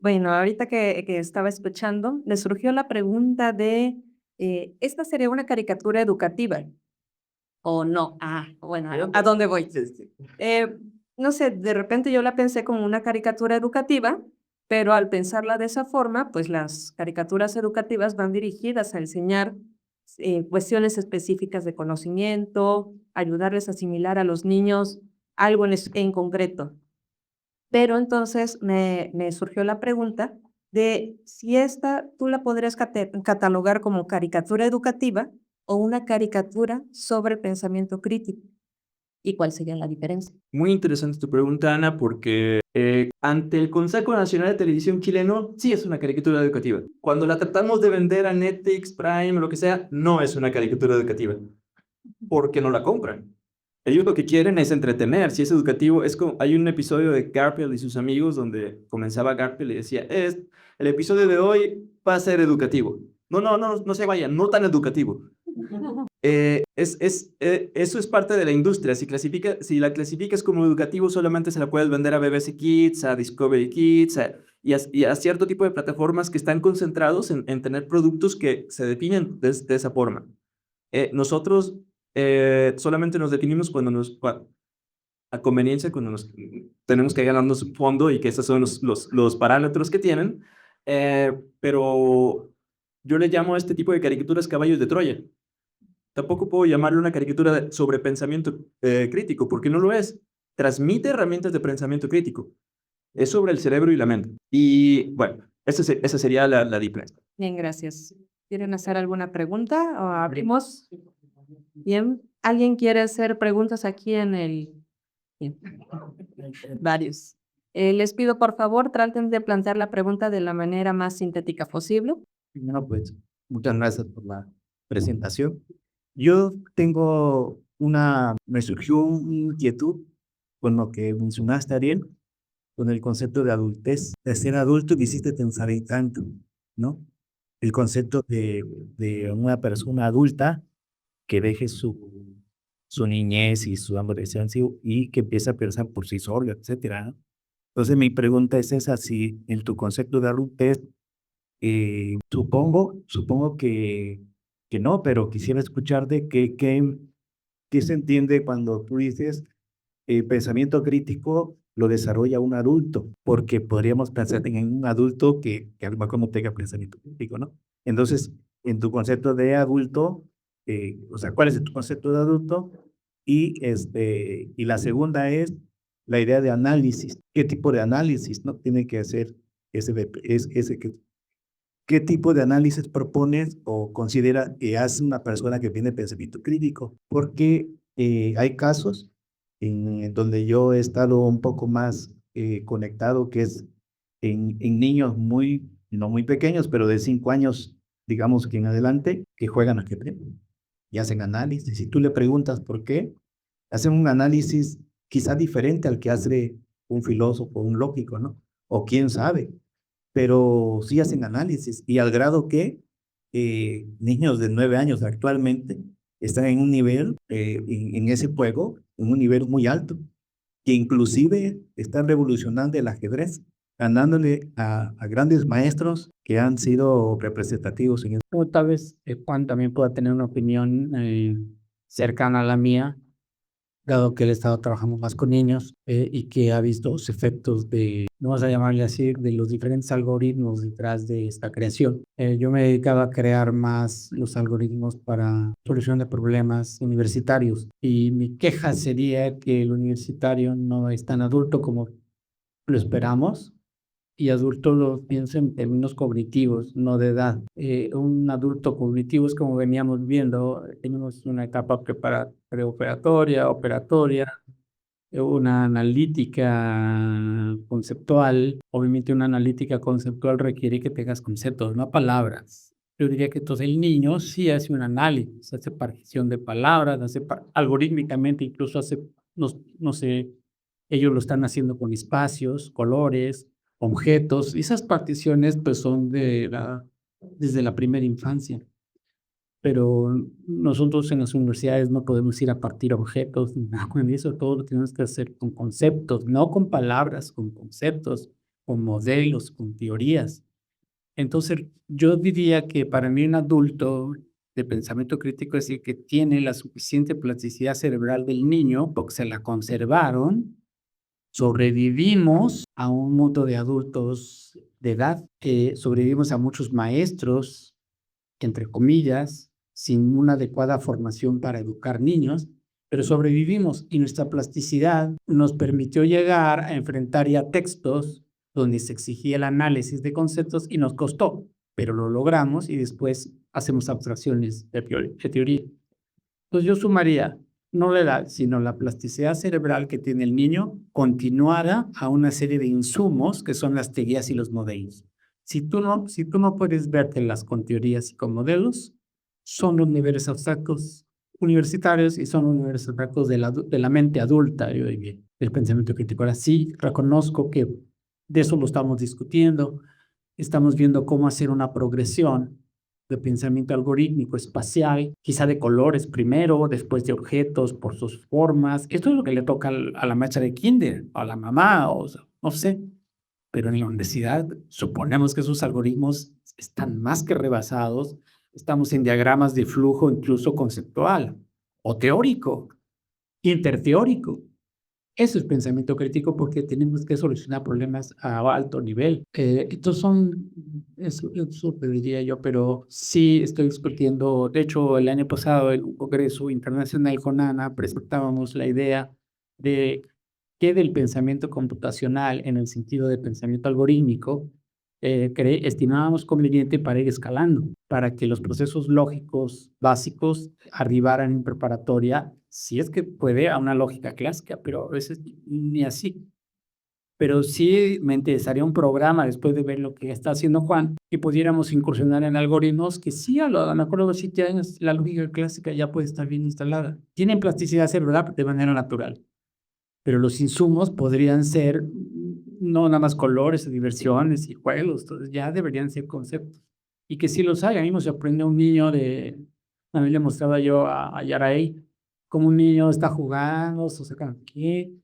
Bueno, ahorita que estaba escuchando, me surgió la pregunta de, ¿esta sería una caricatura educativa o no? Bueno, ¿a dónde voy? No sé, de repente yo la pensé como una caricatura educativa, pero al pensarla de esa forma, pues las caricaturas educativas van dirigidas a enseñar cuestiones específicas de conocimiento, ayudarles a asimilar a los niños algo en concreto. Pero entonces me surgió la pregunta de si esta tú la podrías catalogar como caricatura educativa o una caricatura sobre el pensamiento crítico. ¿Y cuál sería la diferencia?
Muy interesante tu pregunta, Ana, porque ante el Consejo Nacional de Televisión chileno, sí es una caricatura educativa. Cuando la tratamos de vender a Netflix, Prime, lo que sea, no es una caricatura educativa, porque no la compran. Ellos lo que quieren es entretener. Si es educativo, hay un episodio de Garfield y sus amigos donde comenzaba Garfield y decía, el episodio de hoy va a ser educativo. No se vayan, no tan educativo. Eso es parte de la industria. Si la clasificas como educativo, solamente se la puedes vender a BBC Kids, a Discovery Kids y a cierto tipo de plataformas que están concentrados en tener productos que se definen de esa forma. Nosotros solamente nos definimos a conveniencia, cuando tenemos que ganarnos un fondo y que esos son los parámetros que tienen, pero yo le llamo a este tipo de caricaturas caballos de Troya. Tampoco puedo llamarle una caricatura sobre pensamiento crítico, porque no lo es. Transmite herramientas de pensamiento crítico. Es sobre el cerebro y la mente. Y bueno, esa sería la diferencia.
Bien, gracias. ¿Quieren hacer alguna pregunta o abrimos? Bien, ¿alguien quiere hacer preguntas aquí en el...? Bien. Varios. Les pido, por favor, traten de plantear la pregunta de la manera más sintética posible.
Primero, pues, muchas gracias por la presentación. Me surgió una inquietud con lo que mencionaste, Ariel, con el concepto de adultez, de ser adulto y hiciste pensar en tanto, ¿no? El concepto de una persona adulta que deje su niñez y su adolescencia y que empiece a pensar por sí solo, etcétera, ¿no? Entonces mi pregunta es esa, si en tu concepto de adultez, supongo que no, pero quisiera escuchar de qué se entiende cuando tú dices pensamiento crítico lo desarrolla un adulto, porque podríamos pensar en un adulto que a lo mejor no tenga pensamiento crítico, ¿no? Entonces, en tu concepto de adulto, o sea, ¿cuál es tu concepto de adulto? Y la segunda es la idea de análisis. ¿Qué tipo de análisis, no? Tiene que hacer ¿qué tipo de análisis propones o considera que hace una persona que tiene pensamiento crítico? Porque hay casos en donde yo he estado un poco más conectado, que es en niños no muy pequeños, pero de 5 años, digamos que en adelante, que juegan ajedrez y hacen análisis. Si tú le preguntas por qué, hacen un análisis quizá diferente al que hace un filósofo, un lógico, ¿no? O quién sabe, pero sí hacen análisis y al grado que niños de 9 años actualmente están en un nivel, en ese juego, en un nivel muy alto, que inclusive están revolucionando el ajedrez ganándole a grandes maestros que han sido representativos en
Como tal vez Juan también pueda tener una opinión cercana a la mía, dado que él ha estado trabajando más con niños y que ha visto los efectos de, no vamos a llamarle así, de los diferentes algoritmos detrás de esta creación. Yo me he dedicado a crear más los algoritmos para solución de problemas universitarios y mi queja sería que el universitario no es tan adulto como lo esperamos. Y adulto lo pienso en términos cognitivos, no de edad. Un adulto cognitivo es como veníamos viendo, tenemos una etapa preoperatoria, operatoria, una analítica conceptual. Obviamente una analítica conceptual requiere que tengas conceptos, no palabras. Yo diría que entonces el niño sí hace un análisis, hace partición de palabras, algorítmicamente incluso hace, no sé, ellos lo están haciendo con espacios, colores, objetos. Esas particiones pues son desde la primera infancia. Pero nosotros en las universidades no podemos ir a partir objetos, ni nada con eso, todo lo tenemos que hacer con conceptos, no con palabras, con conceptos, con modelos, con teorías. Entonces, yo diría que para mí un adulto de pensamiento crítico es decir que tiene la suficiente plasticidad cerebral del niño, porque se la conservaron. Sobrevivimos a un mundo de adultos de edad, sobrevivimos a muchos maestros, entre comillas, sin una adecuada formación para educar niños, pero sobrevivimos y nuestra plasticidad nos permitió llegar a enfrentar ya textos donde se exigía el análisis de conceptos y nos costó, pero lo logramos y después hacemos abstracciones de teoría. Entonces yo sumaría no la edad, sino la plasticidad cerebral que tiene el niño, continuada a una serie de insumos que son las teorías y los modelos. Si tú no puedes vértelas con teorías y con modelos, son los niveles abstractos universitarios y son los niveles abstractos de la mente adulta, yo diría, del pensamiento crítico. Ahora sí, reconozco que de eso lo estamos discutiendo, estamos viendo cómo hacer una progresión de pensamiento algorítmico, espacial, quizá de colores primero, después de objetos por sus formas. Esto es lo que le toca a la maestra de kinder, a la mamá, o sea, no sé. Pero en la universidad suponemos que esos algoritmos están más que rebasados. Estamos en diagramas de flujo incluso conceptual o teórico, interteórico. Eso es pensamiento crítico porque tenemos que solucionar problemas a alto nivel. Estos son, eso diría yo, pero sí estoy discutiendo. De hecho, el año pasado en un congreso internacional con Ana presentábamos la idea de que del pensamiento computacional en el sentido del pensamiento algorítmico estimábamos conveniente para ir escalando, para que los procesos lógicos básicos arribaran en preparatoria, si es que puede, a una lógica clásica, pero a veces ni así. Pero sí me interesaría un programa, después de ver lo que está haciendo Juan, que pudiéramos incursionar en algoritmos que sí, me acuerdo de los 7 años, la lógica clásica ya puede estar bien instalada. Tienen plasticidad cerebral de manera natural, pero los insumos podrían ser no nada más colores, diversiones y juegos, entonces ya deberían ser conceptos. Y que sí los hay. A mí me sorprende un niño a mí le mostraba yo a Yaraí, como un niño está jugando, se saca aquí,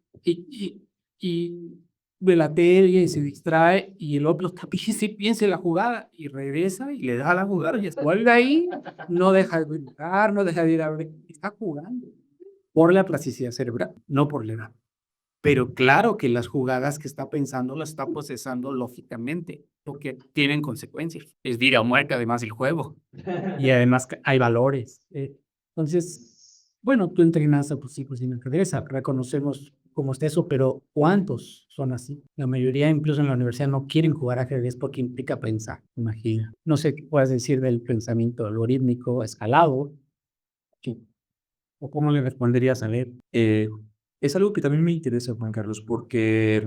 y ve la tele y se distrae, y el otro está piensa en la jugada, y regresa y le da la jugada, y vuelve ahí, no deja de brincar, no deja de ir a ver, está jugando. Por la plasticidad cerebral, no por la edad. Pero claro que las jugadas que está pensando las está procesando lógicamente, porque tienen consecuencias. Es vida o muerte, además, el juego. Y además hay valores. Entonces, bueno, tú entrenas a tus hijos en ajedrez, reconocemos cómo está eso, pero ¿cuántos son así? La mayoría, incluso en la universidad, no quieren jugar ajedrez porque implica pensar, imagina. No sé qué puedes decir del pensamiento algorítmico escalado. Sí. ¿O cómo le responderías a él?
Es algo que también me interesa, Juan Carlos, porque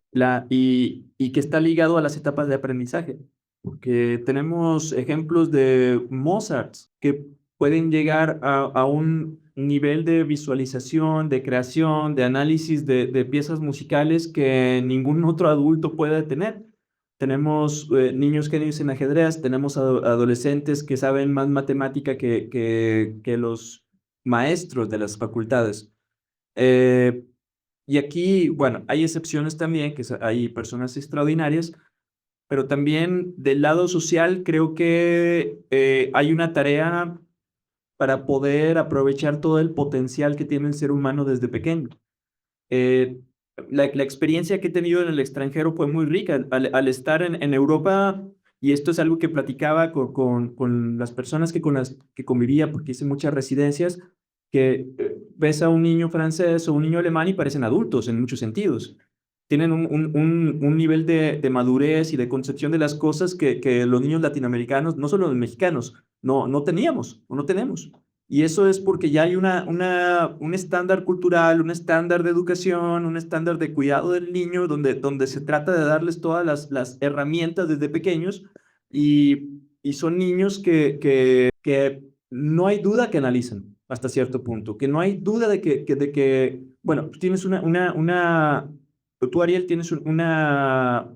y que está ligado a las etapas de aprendizaje, porque tenemos ejemplos de Mozart que pueden llegar a un nivel de visualización, de creación, de análisis de piezas musicales que ningún otro adulto puede tener. Tenemos niños genios en ajedrez, tenemos adolescentes que saben más matemática que los maestros de las facultades. Y aquí, bueno, hay excepciones también, que hay personas extraordinarias, pero también del lado social creo que hay una tarea para poder aprovechar todo el potencial que tiene el ser humano desde pequeño. La experiencia que he tenido en el extranjero fue muy rica. Al estar en Europa, y esto es algo que platicaba con las personas con las que convivía, porque hice muchas residencias, que ves a un niño francés o un niño alemán y parecen adultos en muchos sentidos. Tienen un nivel de madurez y de concepción de las cosas que los niños latinoamericanos, no solo los mexicanos, no teníamos o no tenemos. Y eso es porque ya hay un estándar cultural, un estándar de educación, un estándar de cuidado del niño, donde se trata de darles todas las herramientas desde pequeños, y son niños que no hay duda que analizan hasta cierto punto, que no hay duda de que bueno, tienes tú, Ariel, tienes una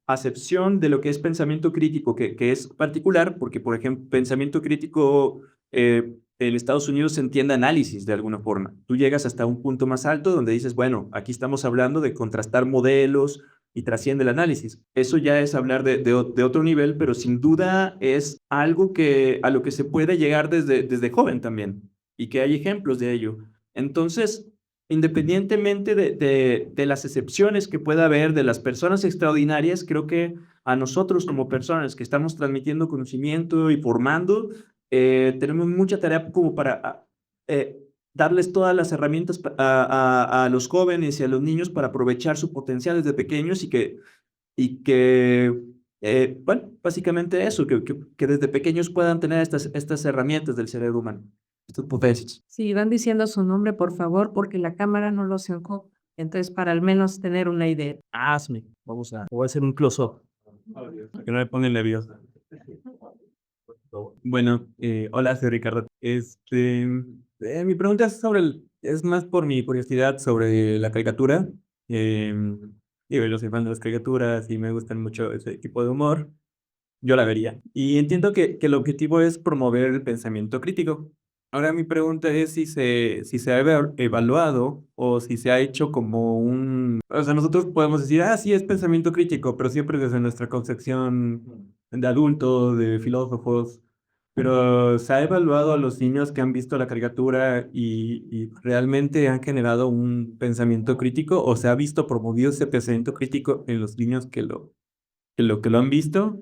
acepción de lo que es pensamiento crítico, que es particular, porque, por ejemplo, pensamiento crítico en Estados Unidos se entiende análisis de alguna forma. Tú llegas hasta un punto más alto donde dices, bueno, aquí estamos hablando de contrastar modelos y trasciende el análisis. Eso ya es hablar de otro nivel, pero sin duda es algo a lo que se puede llegar desde joven también, y que hay ejemplos de ello. Entonces, independientemente de las excepciones que pueda haber, de las personas extraordinarias, creo que a nosotros como personas que estamos transmitiendo conocimiento y formando, tenemos mucha tarea como para darles todas las herramientas a los jóvenes y a los niños para aprovechar su potencial desde pequeños, y que bueno, básicamente eso, que desde pequeños puedan tener estas herramientas del cerebro humano, estas potencias.
Sí, van diciendo su nombre, por favor, porque la cámara no lo se enfoca. Entonces, para al menos tener una idea.
Hazme. Voy a hacer un close-up. Que no me pongan nervioso.
Bueno, hola, soy Ricardo. Mi pregunta es más por mi curiosidad sobre la caricatura. Digo, yo soy fan de las caricaturas y me gustan mucho ese tipo de humor. Yo la vería. Y entiendo que el objetivo es promover el pensamiento crítico. Ahora mi pregunta es si se ha evaluado o si se ha hecho como O sea, nosotros podemos decir, sí, es pensamiento crítico, pero siempre desde nuestra concepción de adultos, de filósofos. Pero ¿se ha evaluado a los niños que han visto la caricatura y realmente han generado un pensamiento crítico? ¿O se ha visto promovido ese pensamiento crítico en los niños que lo han visto?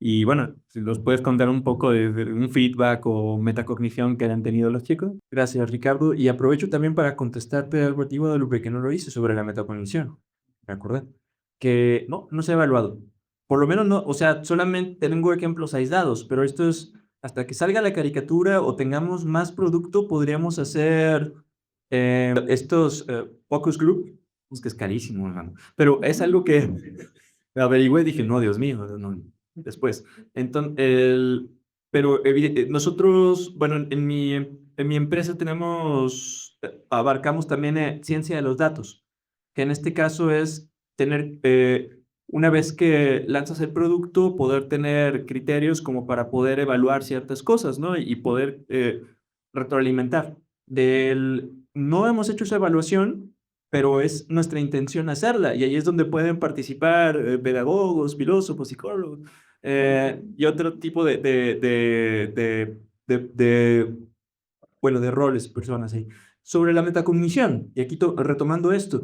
Y bueno, si los puedes contar un poco de un feedback o metacognición que hayan tenido los chicos.
Gracias, Ricardo. Y aprovecho también para contestarte algo a ti, Guadalupe, que no lo hice sobre la metacognición. ¿Me acordé? Que no se ha evaluado. Por lo menos no, o sea, solamente tengo ejemplos aislados, pero esto es, hasta que salga la caricatura o tengamos más producto, podríamos hacer estos focus group, pues que es carísimo, hermano. Pero es algo que averigüé y dije, no, Dios mío, no. Después. Entonces, pero nosotros, bueno, en mi empresa abarcamos también ciencia de los datos, que en este caso es tener, una vez que lanzas el producto, poder tener criterios como para poder evaluar ciertas cosas, ¿no? Y poder retroalimentar. No hemos hecho esa evaluación, pero es nuestra intención hacerla, y ahí es donde pueden participar pedagogos, filósofos, psicólogos, y otro tipo bueno, de roles, personas ahí. Sobre la metacognición, y aquí retomando esto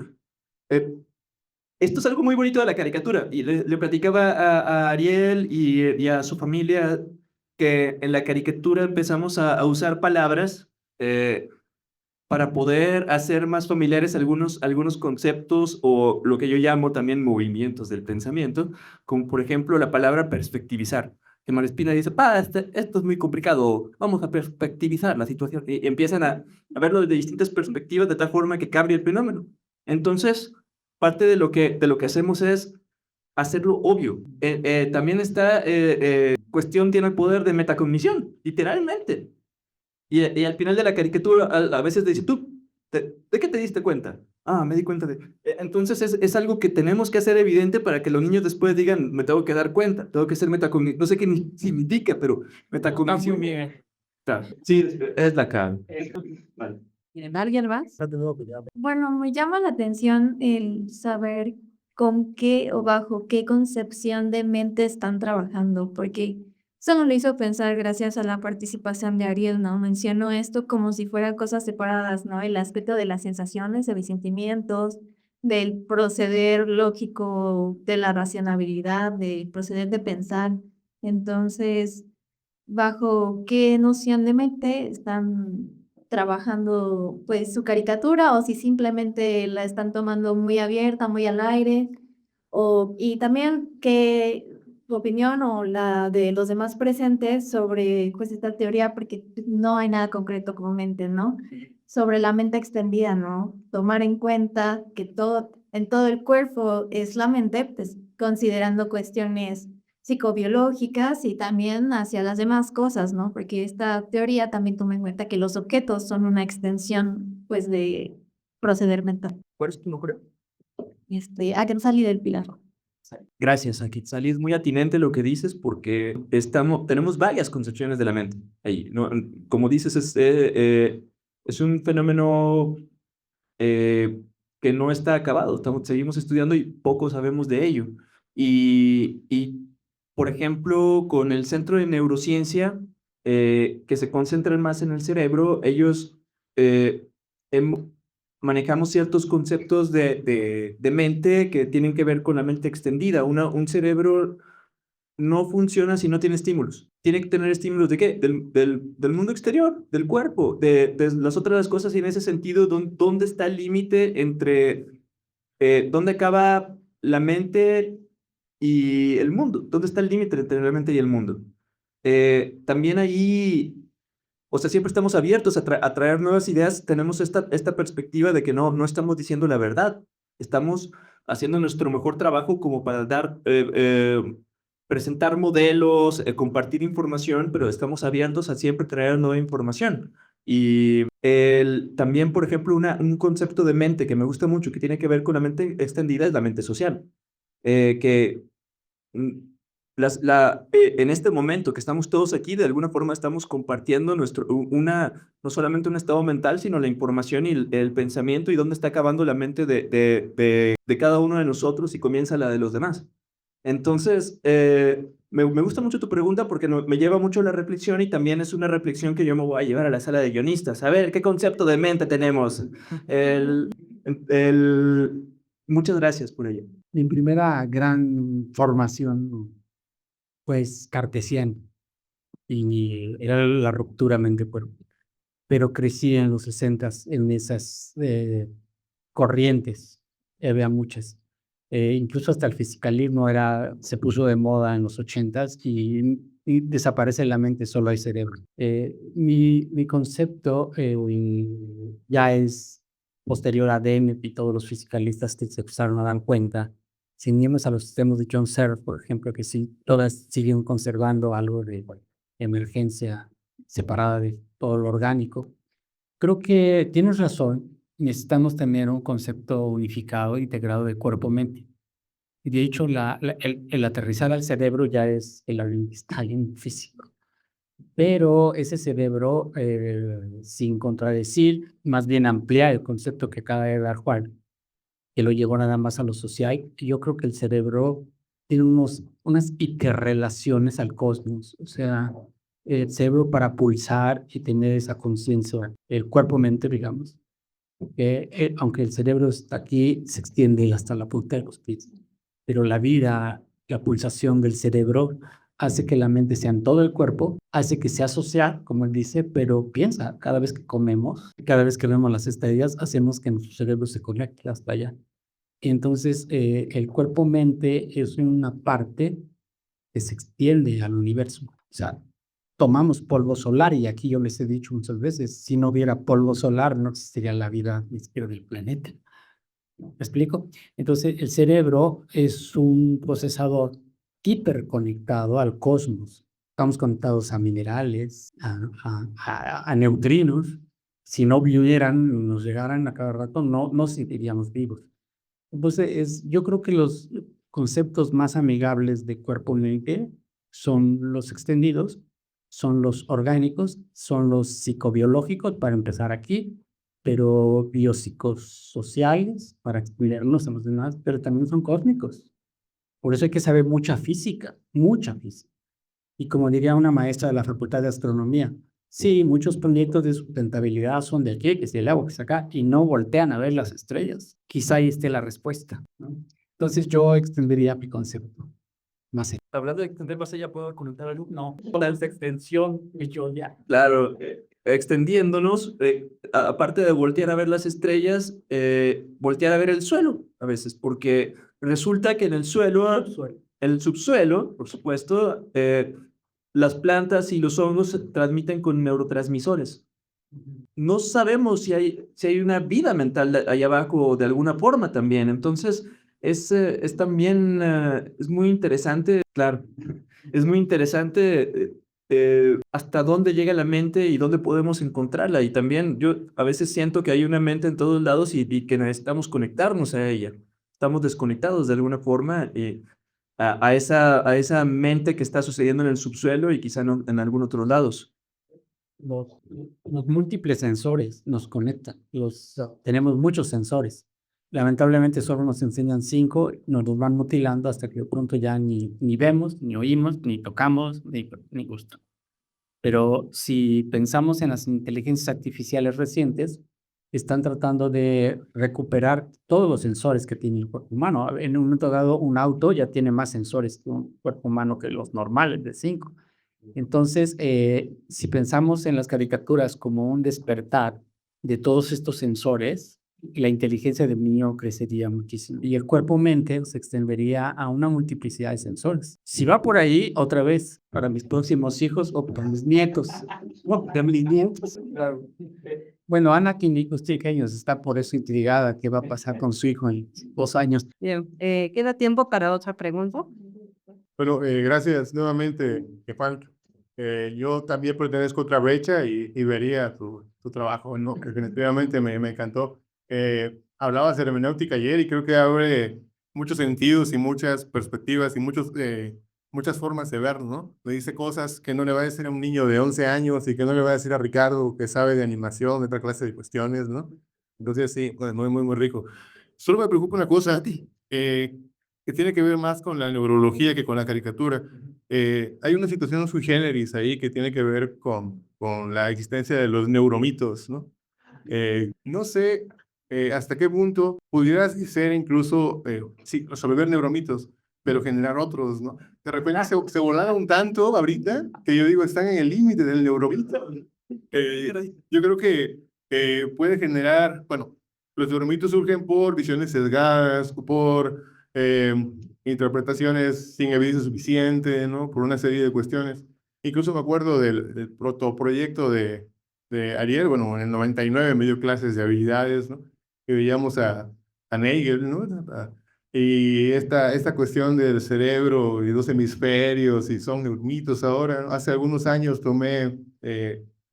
es algo muy bonito de la caricatura, y le platicaba a Ariel y a su familia que en la caricatura empezamos a usar palabras para poder hacer más familiares algunos conceptos, o lo que yo llamo también movimientos del pensamiento, como por ejemplo la palabra perspectivizar, que Malespina dice, esto es muy complicado, vamos a perspectivizar la situación, y empiezan a verlo desde distintas perspectivas de tal forma que cambie el fenómeno. Entonces, parte de lo que hacemos es hacerlo obvio. También esta cuestión tiene el poder de metacognición, literalmente. Y al final de la caricatura, a veces dice, ¿de qué te diste cuenta? Me di cuenta de... Entonces es algo que tenemos que hacer evidente para que los niños después digan, me tengo que dar cuenta, tengo que hacer metacognición. No sé qué significa, pero metacognición.
Muy bien.
Sí, es la clave.
¿Tienen alguien más?
Bueno, me llama la atención el saber
con qué o bajo qué concepción de mente están trabajando, porque solo lo hizo pensar gracias a la participación de Ariel, ¿no? Mencionó esto como si fueran cosas separadas, ¿no? El aspecto de las sensaciones, de los sentimientos, del proceder lógico, de la racionalidad, del proceder de pensar. Entonces, ¿bajo qué noción de mente están trabajando, pues, su caricatura o si simplemente la están tomando muy abierta, muy al aire? O, y también qué tu opinión o la de los demás presentes sobre, pues, esta teoría, porque no hay nada concreto comúnmente, ¿no? Sobre la mente extendida, ¿no? Tomar en cuenta que todo, en todo el cuerpo es la mente, pues, considerando cuestiones psicobiológicas y también hacia las demás cosas, ¿no? Porque esta teoría también toma en cuenta que los objetos son una extensión, pues, de proceder mental.
¿Cuál es tu nombre?
Que no salí del pilar.
Gracias, Akitsali. Es muy atinente lo que dices porque tenemos varias concepciones de la mente ahí, ¿no? Como dices, es un fenómeno que no está acabado. Seguimos estudiando y poco sabemos de ello. Y, por ejemplo, con el Centro de Neurociencia, que se concentran más en el cerebro, ellos manejamos ciertos conceptos de mente que tienen que ver con la mente extendida. Un cerebro no funciona si no tiene estímulos. Tiene que tener estímulos ¿de qué? Del mundo exterior, del cuerpo, de las otras cosas, y en ese sentido, ¿dónde está el límite entre dónde acaba la mente y el mundo? ¿Dónde está el límite entre la mente y el mundo? También ahí, o sea, siempre estamos abiertos a traer nuevas ideas. Tenemos esta perspectiva de que no estamos diciendo la verdad. Estamos haciendo nuestro mejor trabajo como para presentar modelos, compartir información, pero estamos abiertos a siempre traer nueva información. Y también, por ejemplo, un concepto de mente que me gusta mucho, que tiene que ver con la mente extendida, es la mente social. Que en este momento que estamos todos aquí, de alguna forma estamos compartiendo no solamente un estado mental, sino la información y el pensamiento, y dónde está acabando la mente de cada uno de nosotros y comienza la de los demás. Entonces, me gusta mucho tu pregunta porque me lleva mucho a la reflexión, y también es una reflexión que yo me voy a llevar a la sala de guionistas. A ver, ¿qué concepto de mente tenemos? Muchas gracias por ello.
Mi primera gran formación, pues, cartesiana, y era la ruptura mente-cuerpo. Pero crecí en los 60s en esas corrientes, había muchas. Incluso hasta el fisicalismo se puso de moda en los 80s y desaparece la mente, solo hay cerebro. Mi concepto ya es posterior a Dennett y todos los fisicalistas que se empezaron a dar cuenta, sin irnos a los sistemas de John Searle, por ejemplo, que sí, todas siguen conservando algo de emergencia separada de todo lo orgánico. Creo que tienes razón, necesitamos tener un concepto unificado, integrado de cuerpo-mente. Y de hecho, el aterrizar al cerebro ya es el Einstein físico. Pero ese cerebro, sin contradecir, más bien ampliar el concepto que acaba de dar Juan, que lo llevó nada más a lo social, yo creo que el cerebro tiene unas hiperrelaciones al cosmos. O sea, el cerebro para pulsar y tener esa conciencia, el cuerpo-mente, digamos, aunque el cerebro está aquí, se extiende hasta la punta de los pies. Pero la vida, la pulsación del cerebro hace que la mente sea en todo el cuerpo, hace que sea social, como él dice, pero piensa, cada vez que comemos, cada vez que vemos las estrellas, hacemos que nuestro cerebro se conecte hasta allá. Entonces, el cuerpo-mente es una parte que se extiende al universo. O sea, tomamos polvo solar, y aquí yo les he dicho muchas veces, si no hubiera polvo solar, no existiría la vida ni siquiera del planeta. ¿Me explico? Entonces, el cerebro es un procesador hiperconectado al cosmos. Estamos conectados a minerales, a neutrinos. Si no vivieran, nos llegaran a cada rato, no seguiríamos vivos. Entonces, yo creo que los conceptos más amigables de cuerpo-mente son los extendidos, son los orgánicos, son los psicobiológicos, para empezar aquí, pero biopsicosociales para explicarnos a los demás, pero también son cósmicos. Por eso hay que saber mucha física, mucha física. Y como diría una maestra de la Facultad de Astronomía, sí, muchos proyectos de sustentabilidad son de aquí, que es del agua, que es acá, y no voltean a ver las estrellas. Quizá ahí esté la respuesta, ¿no? Entonces yo extendería mi concepto más allá.
Hablando de extender más allá, ¿puedo conectar algo?
No, con esa extensión, yo ya.
Claro, extendiéndonos, aparte de voltear a ver las estrellas, voltear a ver el suelo a veces, porque resulta que en el suelo, el subsuelo, por supuesto, las plantas y los hongos se transmiten con neurotransmisores. No sabemos si hay una vida mental ahí abajo de alguna forma también. Entonces, es también, es muy interesante, claro, es muy interesante hasta dónde llega la mente y dónde podemos encontrarla. Y también yo a veces siento que hay una mente en todos lados y que necesitamos conectarnos a ella. Estamos desconectados de alguna forma a esa mente que está sucediendo en el subsuelo y quizá no en algún otros lados.
Los múltiples sensores nos conectan. Tenemos muchos sensores. Lamentablemente solo nos enseñan 5, nos los van mutilando hasta que de pronto ya ni vemos, ni oímos, ni tocamos, ni gustamos. Pero si pensamos en las inteligencias artificiales recientes, están tratando de recuperar todos los sensores que tiene el cuerpo humano. En un momento dado, un auto ya tiene más sensores que un cuerpo humano que los normales de 5. Entonces, si pensamos en las caricaturas como un despertar de todos estos sensores, la inteligencia del niño crecería muchísimo y el cuerpo-mente se extendería a una multiplicidad de sensores. Si va por ahí, otra vez, para mis próximos hijos o para mis nietos. Para mis nietos, claro. Bueno, Ana Quindicos Chiqueños está por eso intrigada qué va a pasar con su hijo en 2 años.
Bien, ¿queda tiempo para otra pregunta?
Bueno, gracias nuevamente, Kefal. Yo también pertenezco a otra brecha y vería tu trabajo, ¿no? Que definitivamente me encantó. Hablabas de hermenéutica ayer y creo que abre muchos sentidos y muchas perspectivas y muchas formas de ver, ¿no? Me dice cosas que no le va a decir a un niño de 11 años y que no le va a decir a Ricardo, que sabe de animación, de otra clase de cuestiones, ¿no? Entonces, sí, pues, muy rico. Solo me preocupa una cosa, que tiene que ver más con la neurología que con la caricatura. Hay una situación sui generis ahí que tiene que ver con la existencia de los neuromitos, ¿no? No sé hasta qué punto pudieras ser incluso, sí, resolver neuromitos, pero generar otros, ¿no? De repente se volaron un tanto ahorita que yo digo, están en el límite del neuromito. Yo creo que puede generar, bueno, los neuromitos surgen por visiones sesgadas, por interpretaciones sin evidencia suficiente, ¿no? Por una serie de cuestiones. Incluso me acuerdo del protoproyecto de Ariel, bueno, en el 99 me dio clases de habilidades, ¿no? Que veíamos a Nagel, ¿no? Y esta cuestión del cerebro y 2 hemisferios y son neuromitos ahora, ¿no? Hace algunos años tomé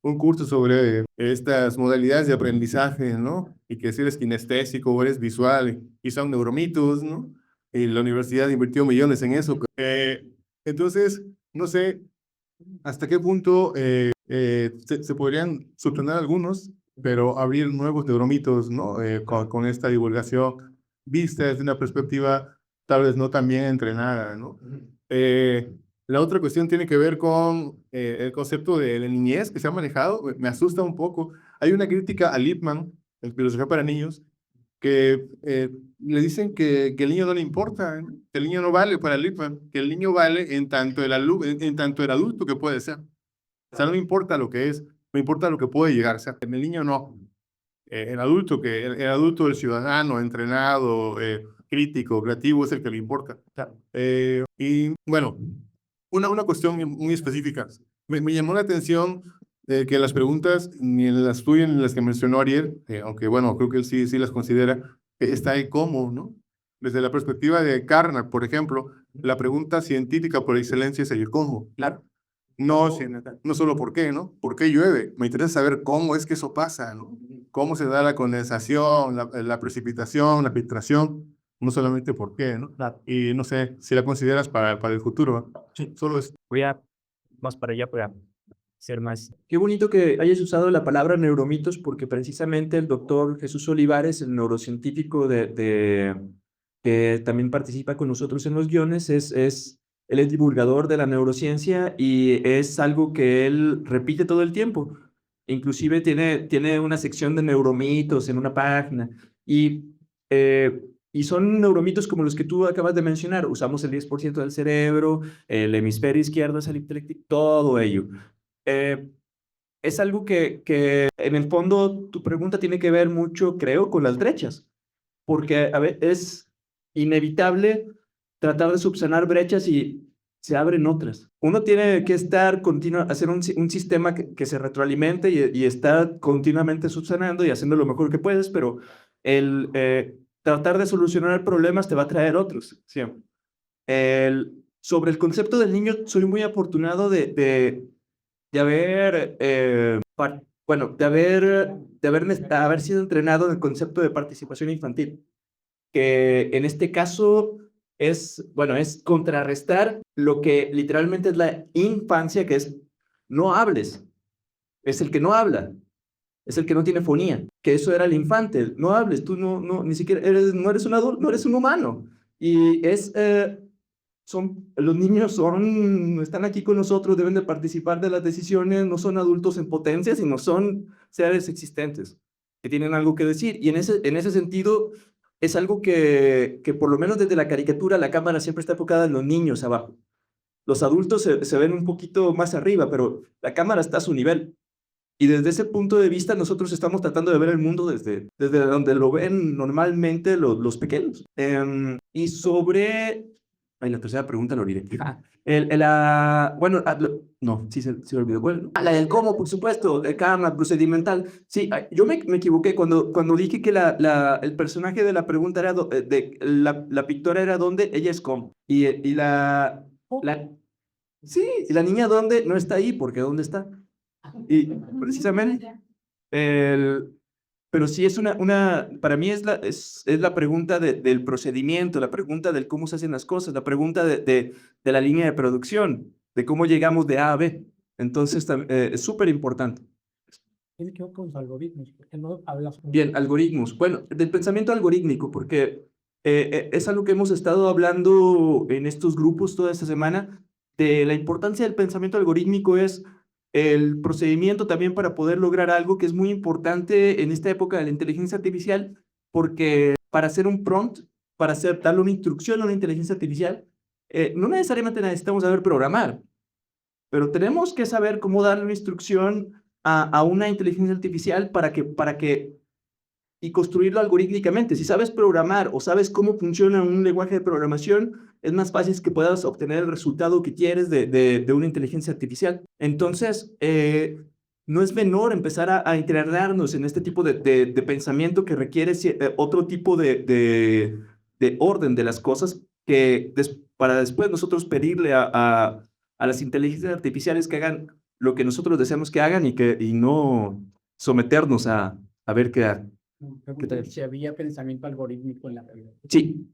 un curso sobre estas modalidades de aprendizaje, ¿no? Y que si eres kinestésico o eres visual y son neuromitos, ¿no? Y la universidad invirtió millones en eso. Entonces, no sé hasta qué punto se podrían subsanar algunos, pero abrir nuevos neuromitos, ¿no? Con esta divulgación vista desde una perspectiva tal vez no tan bien entrenada, ¿no? La otra cuestión tiene que ver con el concepto de la niñez que se ha manejado. Me asusta un poco. Hay una crítica a Lippmann, el filosofía para niños, que le dicen que el niño no le importa, ¿no? Que el niño no vale para Lippmann, que el niño vale en tanto el adulto que puede ser. O sea, no me importa lo que es, me importa lo que puede llegar a ser. En el niño no. El adulto, el ciudadano, entrenado, crítico, creativo, es el que le importa. Y bueno, una cuestión muy específica. Me llamó la atención que las preguntas, ni en las tuyas ni en las que mencionó Ariel, aunque bueno, creo que él sí las considera, está ahí cómo, ¿no? Desde la perspectiva de Carnap, por ejemplo, la pregunta científica por excelencia es el cómo. Claro. No solo por qué, ¿no? ¿Por qué llueve? Me interesa saber cómo es que eso pasa, ¿no? Cómo se da la condensación, la precipitación, la filtración, no solamente por qué, ¿no? Y no sé si la consideras para el futuro. Sí, solo es.
Vamos para allá. ser más.
Qué bonito que hayas usado la palabra neuromitos porque precisamente el doctor Jesús Olivares, el neurocientífico que también participa con nosotros en los guiones, él es divulgador de la neurociencia y es algo que él repite todo el tiempo. Inclusive tiene una sección de neuromitos en una página y son neuromitos como los que tú acabas de mencionar. Usamos el 10% del cerebro, el hemisferio izquierdo es el intelecto, todo ello. Es algo que en el fondo tu pregunta tiene que ver mucho, creo, con las brechas, porque a ver, es inevitable tratar de subsanar brechas y se abren otras. Uno tiene que estar hacer un sistema que se retroalimente y estar continuamente subsanando y haciendo lo mejor que puedes, pero el tratar de solucionar problemas te va a traer otros, siempre. Sobre el concepto del niño, soy muy afortunado de haber, haber sido entrenado en el concepto de participación infantil, que en este caso es contrarrestar lo que literalmente es la infancia, que es no hables, es el que no habla, es el que no tiene fonía, que eso era el infante, no hables, tú ni siquiera no eres un adulto, no eres un humano, y los niños están aquí con nosotros, deben de participar de las decisiones, no son adultos en potencia, sino son seres existentes que tienen algo que decir. Y en ese sentido es algo que por lo menos desde la caricatura la cámara siempre está enfocada en los niños abajo. Los adultos se ven un poquito más arriba, pero la cámara está a su nivel. Y desde ese punto de vista nosotros estamos tratando de ver el mundo desde donde lo ven normalmente los pequeños. Y sobre... Ay, la tercera pregunta la olvidé. No, sí se olvidó. Bueno, la del cómo, por supuesto, el karma, procedimental. Sí, yo me equivoqué cuando dije que el personaje de la pregunta era, la pictora era dónde, ella es cómo. Y la niña dónde no está ahí, porque ¿dónde está? Y precisamente, pero sí es para mí es la pregunta del procedimiento, la pregunta del cómo se hacen las cosas, la pregunta de la línea de producción, de cómo llegamos de A a B. Entonces, es súper importante.
Tiene que ver con los algoritmos, porque no hablas.
Bien, algoritmos. Bueno, del pensamiento algorítmico, porque es algo que hemos estado hablando en estos grupos toda esta semana, de la importancia del pensamiento algorítmico es el procedimiento también para poder lograr algo que es muy importante en esta época de la inteligencia artificial, porque para hacer un prompt, para darle una instrucción a una inteligencia artificial, no necesariamente necesitamos saber programar, pero tenemos que saber cómo darle una instrucción a una inteligencia artificial para que y construirlo algorítmicamente. Si sabes programar o sabes cómo funciona un lenguaje de programación, es más fácil que puedas obtener el resultado que quieres de una inteligencia artificial. Entonces, no es menor empezar a integrarnos en este tipo de pensamiento que requiere otro tipo de orden de las cosas para después nosotros pedirle a las inteligencias artificiales que hagan lo que nosotros deseamos que hagan y no someternos a ver qué hagan.
Si había pensamiento algorítmico en la realidad.
Sí,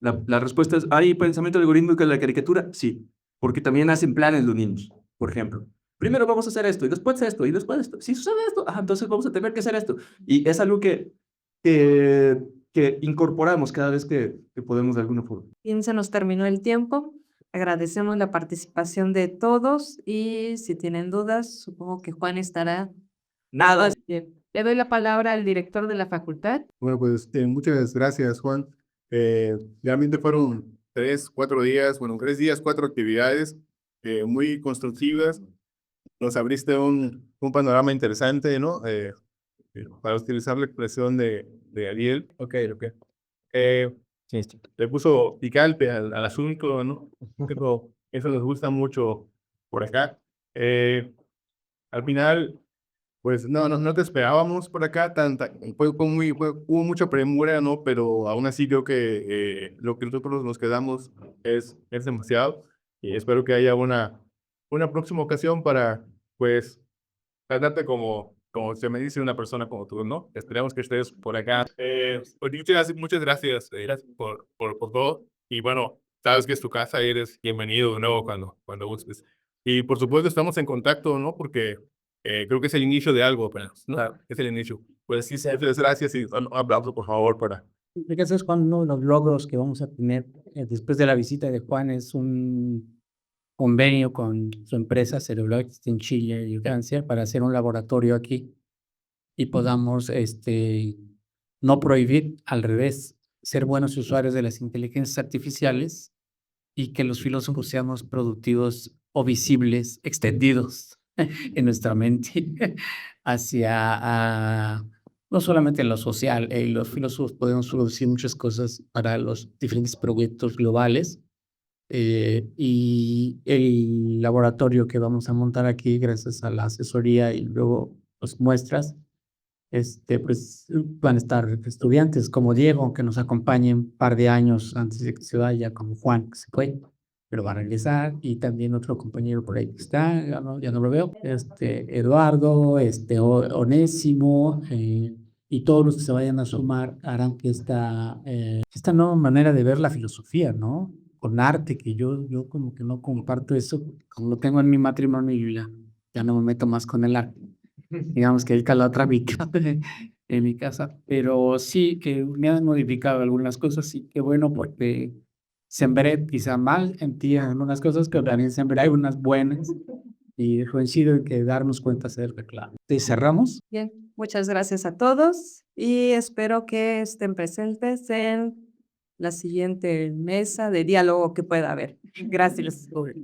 la respuesta es, ¿hay pensamiento algorítmico en la caricatura? Sí, porque también hacen planes los niños, por ejemplo. Primero vamos a hacer esto, y después esto, y después esto. Si sucede esto, entonces vamos a tener que hacer esto. Y es algo que incorporamos cada vez que podemos de alguna forma.
Bien, se nos terminó el tiempo. Agradecemos la participación de todos y si tienen dudas, supongo que Juan estará.
Nada.
Bien. Le doy la palabra al director de la facultad.
Bueno, pues muchas gracias, Juan. Realmente fueron 3 días, 4 actividades muy constructivas. Nos abriste un panorama interesante, ¿no? Para utilizar la expresión de Ariel. Le puso picante al asunto, ¿no? Pero eso nos gusta mucho por acá. Al final, pues no te esperábamos por acá, hubo mucha premura, ¿no? Pero aún así creo que lo que nosotros nos quedamos es demasiado y espero que haya una próxima ocasión para, pues, tratarte como se me dice una persona como tú, ¿no? Esperamos que estés por acá. Muchas gracias por todo y bueno, sabes que es tu casa y eres bienvenido de nuevo cuando gustes. Y por supuesto estamos en contacto, ¿no? Porque creo que es el inicio de algo apenas, ¿no? Es el inicio. Pues sí, muchas gracias y un aplauso, por favor, para...
Gracias, Juan. Uno de los logros que vamos a tener después de la visita de Juan es un convenio con su empresa Cereblox en Chile y Francia para hacer un laboratorio aquí y podamos no prohibir, al revés, ser buenos usuarios de las inteligencias artificiales y que los filósofos seamos productivos o visibles, extendidos en nuestra mente hacia no solamente en lo social. Los filósofos podemos producir muchas cosas para los diferentes proyectos globales. Y el laboratorio que vamos a montar aquí, gracias a la asesoría y luego las muestras, pues van a estar estudiantes como Diego, que nos acompañen un par de años antes de que se vaya, como Juan, que se fue, pero va a regresar, y también otro compañero por ahí que está, ya no lo veo, Eduardo, Onésimo, y todos los que se vayan a sumar harán que esta nueva manera de ver la filosofía, ¿no? Con arte, que yo como que no comparto eso, como lo tengo en mi matrimonio, y ya no me meto más con el arte. Digamos que dedica la otra mitad en mi casa, pero sí que me han modificado algunas cosas, y qué bueno, porque sembré quizá mal en ti algunas cosas, pero también sembré algunas buenas, y coincido en que darnos cuenta es la clave. ¿Te cerramos?
Bien, muchas gracias a todos y espero que estén presentes en la siguiente mesa de diálogo que pueda haber. Gracias. En octubre.